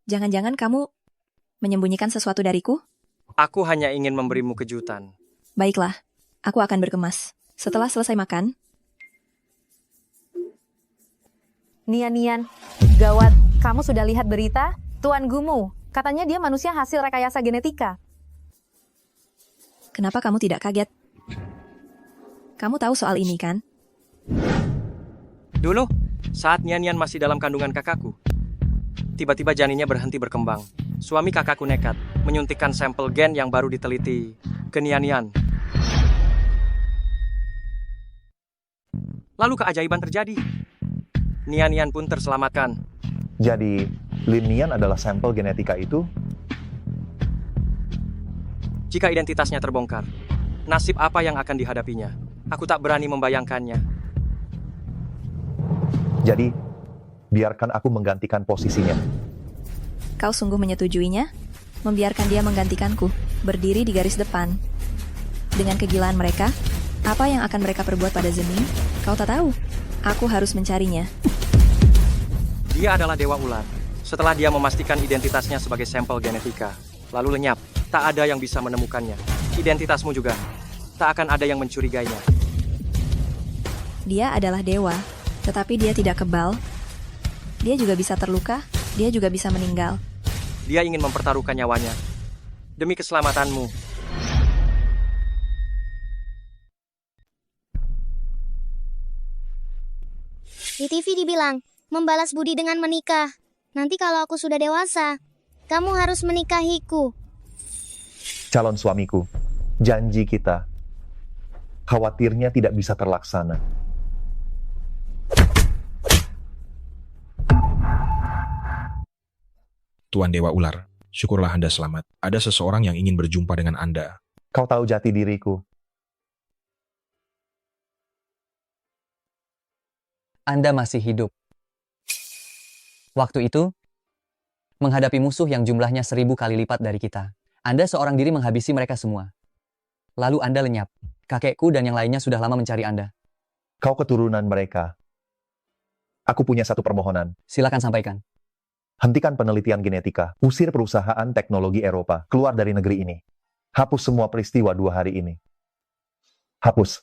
Jangan-jangan kamu menyembunyikan sesuatu dariku? Aku hanya ingin memberimu kejutan. Baiklah, aku akan berkemas. Setelah selesai makan, Nian, gawat. Kamu sudah lihat berita? Tuan Gumu, katanya dia manusia hasil rekayasa genetika. kenapa kamu tidak kaget? Kamu tahu soal ini kan? Dulu, saat Nian masih dalam kandungan kakakku, tiba-tiba janinnya berhenti berkembang. Suami kakakku nekat menyuntikkan sampel gen yang baru diteliti ke Nian. Lalu keajaiban terjadi. Nian pun terselamatkan. Jadi, Lin Nian adalah sampel genetika itu? Jika identitasnya terbongkar, nasib apa yang akan dihadapinya? Aku tak berani membayangkannya. Jadi, biarkan aku menggantikan posisinya. Kau sungguh menyetujuinya? Membiarkan dia menggantikanku, berdiri di garis depan. Dengan kegilaan mereka, apa yang akan mereka perbuat pada Zeming? Kau tak tahu. Aku harus mencarinya. Dia adalah Dewa Ular. Setelah dia memastikan identitasnya sebagai sampel genetika, lalu lenyap, tak ada yang bisa menemukannya. Identitasmu juga, tak akan ada yang mencurigainya. Dia adalah dewa, tetapi dia tidak kebal. Dia juga bisa terluka, dia juga bisa meninggal. Dia ingin mempertaruhkan nyawanya. Demi keselamatanmu. Di TV dibilang, membalas budi dengan menikah. Nanti kalau aku sudah dewasa, kamu harus menikahiku. Calon suamiku, janji kita. Khawatirnya tidak bisa terlaksana. Tuan Dewa Ular, syukurlah Anda selamat. Ada seseorang yang ingin berjumpa dengan Anda. Kau tahu jati diriku. Anda masih hidup. Waktu itu, menghadapi musuh yang jumlahnya 1000 kali lipat dari kita. Anda seorang diri menghabisi mereka semua. Lalu Anda lenyap. Kakekku dan yang lainnya sudah lama mencari Anda. Kau keturunan mereka. Aku punya satu permohonan. Silakan sampaikan. Hentikan penelitian genetika. Usir perusahaan teknologi Eropa keluar dari negeri ini. Hapus semua peristiwa 2 hari ini. Hapus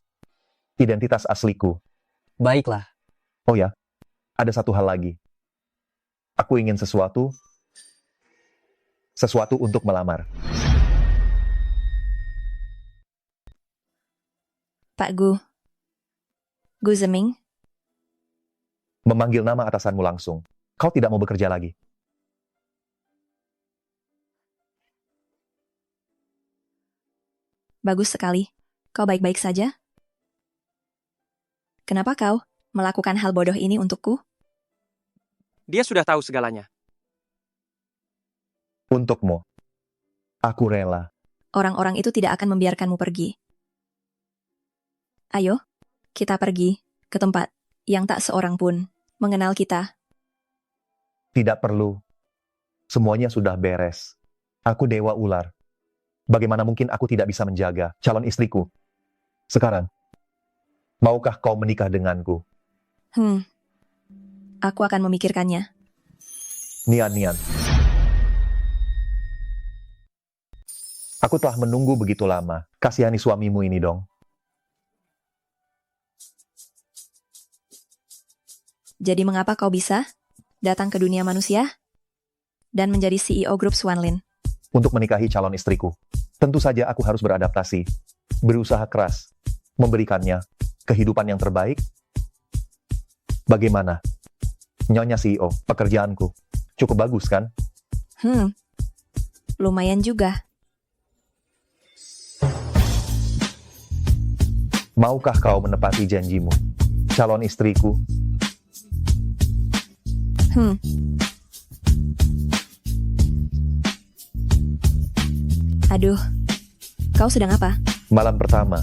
identitas asliku. Baiklah. Oh ya, ada satu hal lagi. Aku ingin sesuatu untuk melamar. Pak Gu Zeming, Memanggil nama atasanmu langsung. Kau tidak mau bekerja lagi. bagus sekali. Kau baik-baik saja? Kenapa kau melakukan hal bodoh ini untukku? Dia sudah tahu segalanya. Untukmu. Aku rela. Orang-orang itu tidak akan membiarkanmu pergi. Ayo, kita pergi ke tempat yang tak seorang pun mengenal kita. Tidak perlu. Semuanya sudah beres. Aku Dewa Ular. Bagaimana mungkin aku tidak bisa menjaga calon istriku? Sekarang, maukah kau menikah denganku? Aku akan memikirkannya. Nian. Aku telah menunggu begitu lama. Kasihani suamimu ini dong. Jadi mengapa kau bisa datang ke dunia manusia dan menjadi CEO grup Swanlin? Untuk menikahi calon istriku. Tentu saja aku harus beradaptasi, berusaha keras, memberikannya kehidupan yang terbaik. Bagaimana? Nyonya CEO, pekerjaanku cukup bagus kan? Lumayan juga. Maukah kau menepati janjimu, calon istriku? Aduh, kau sedang apa? Malam pertama,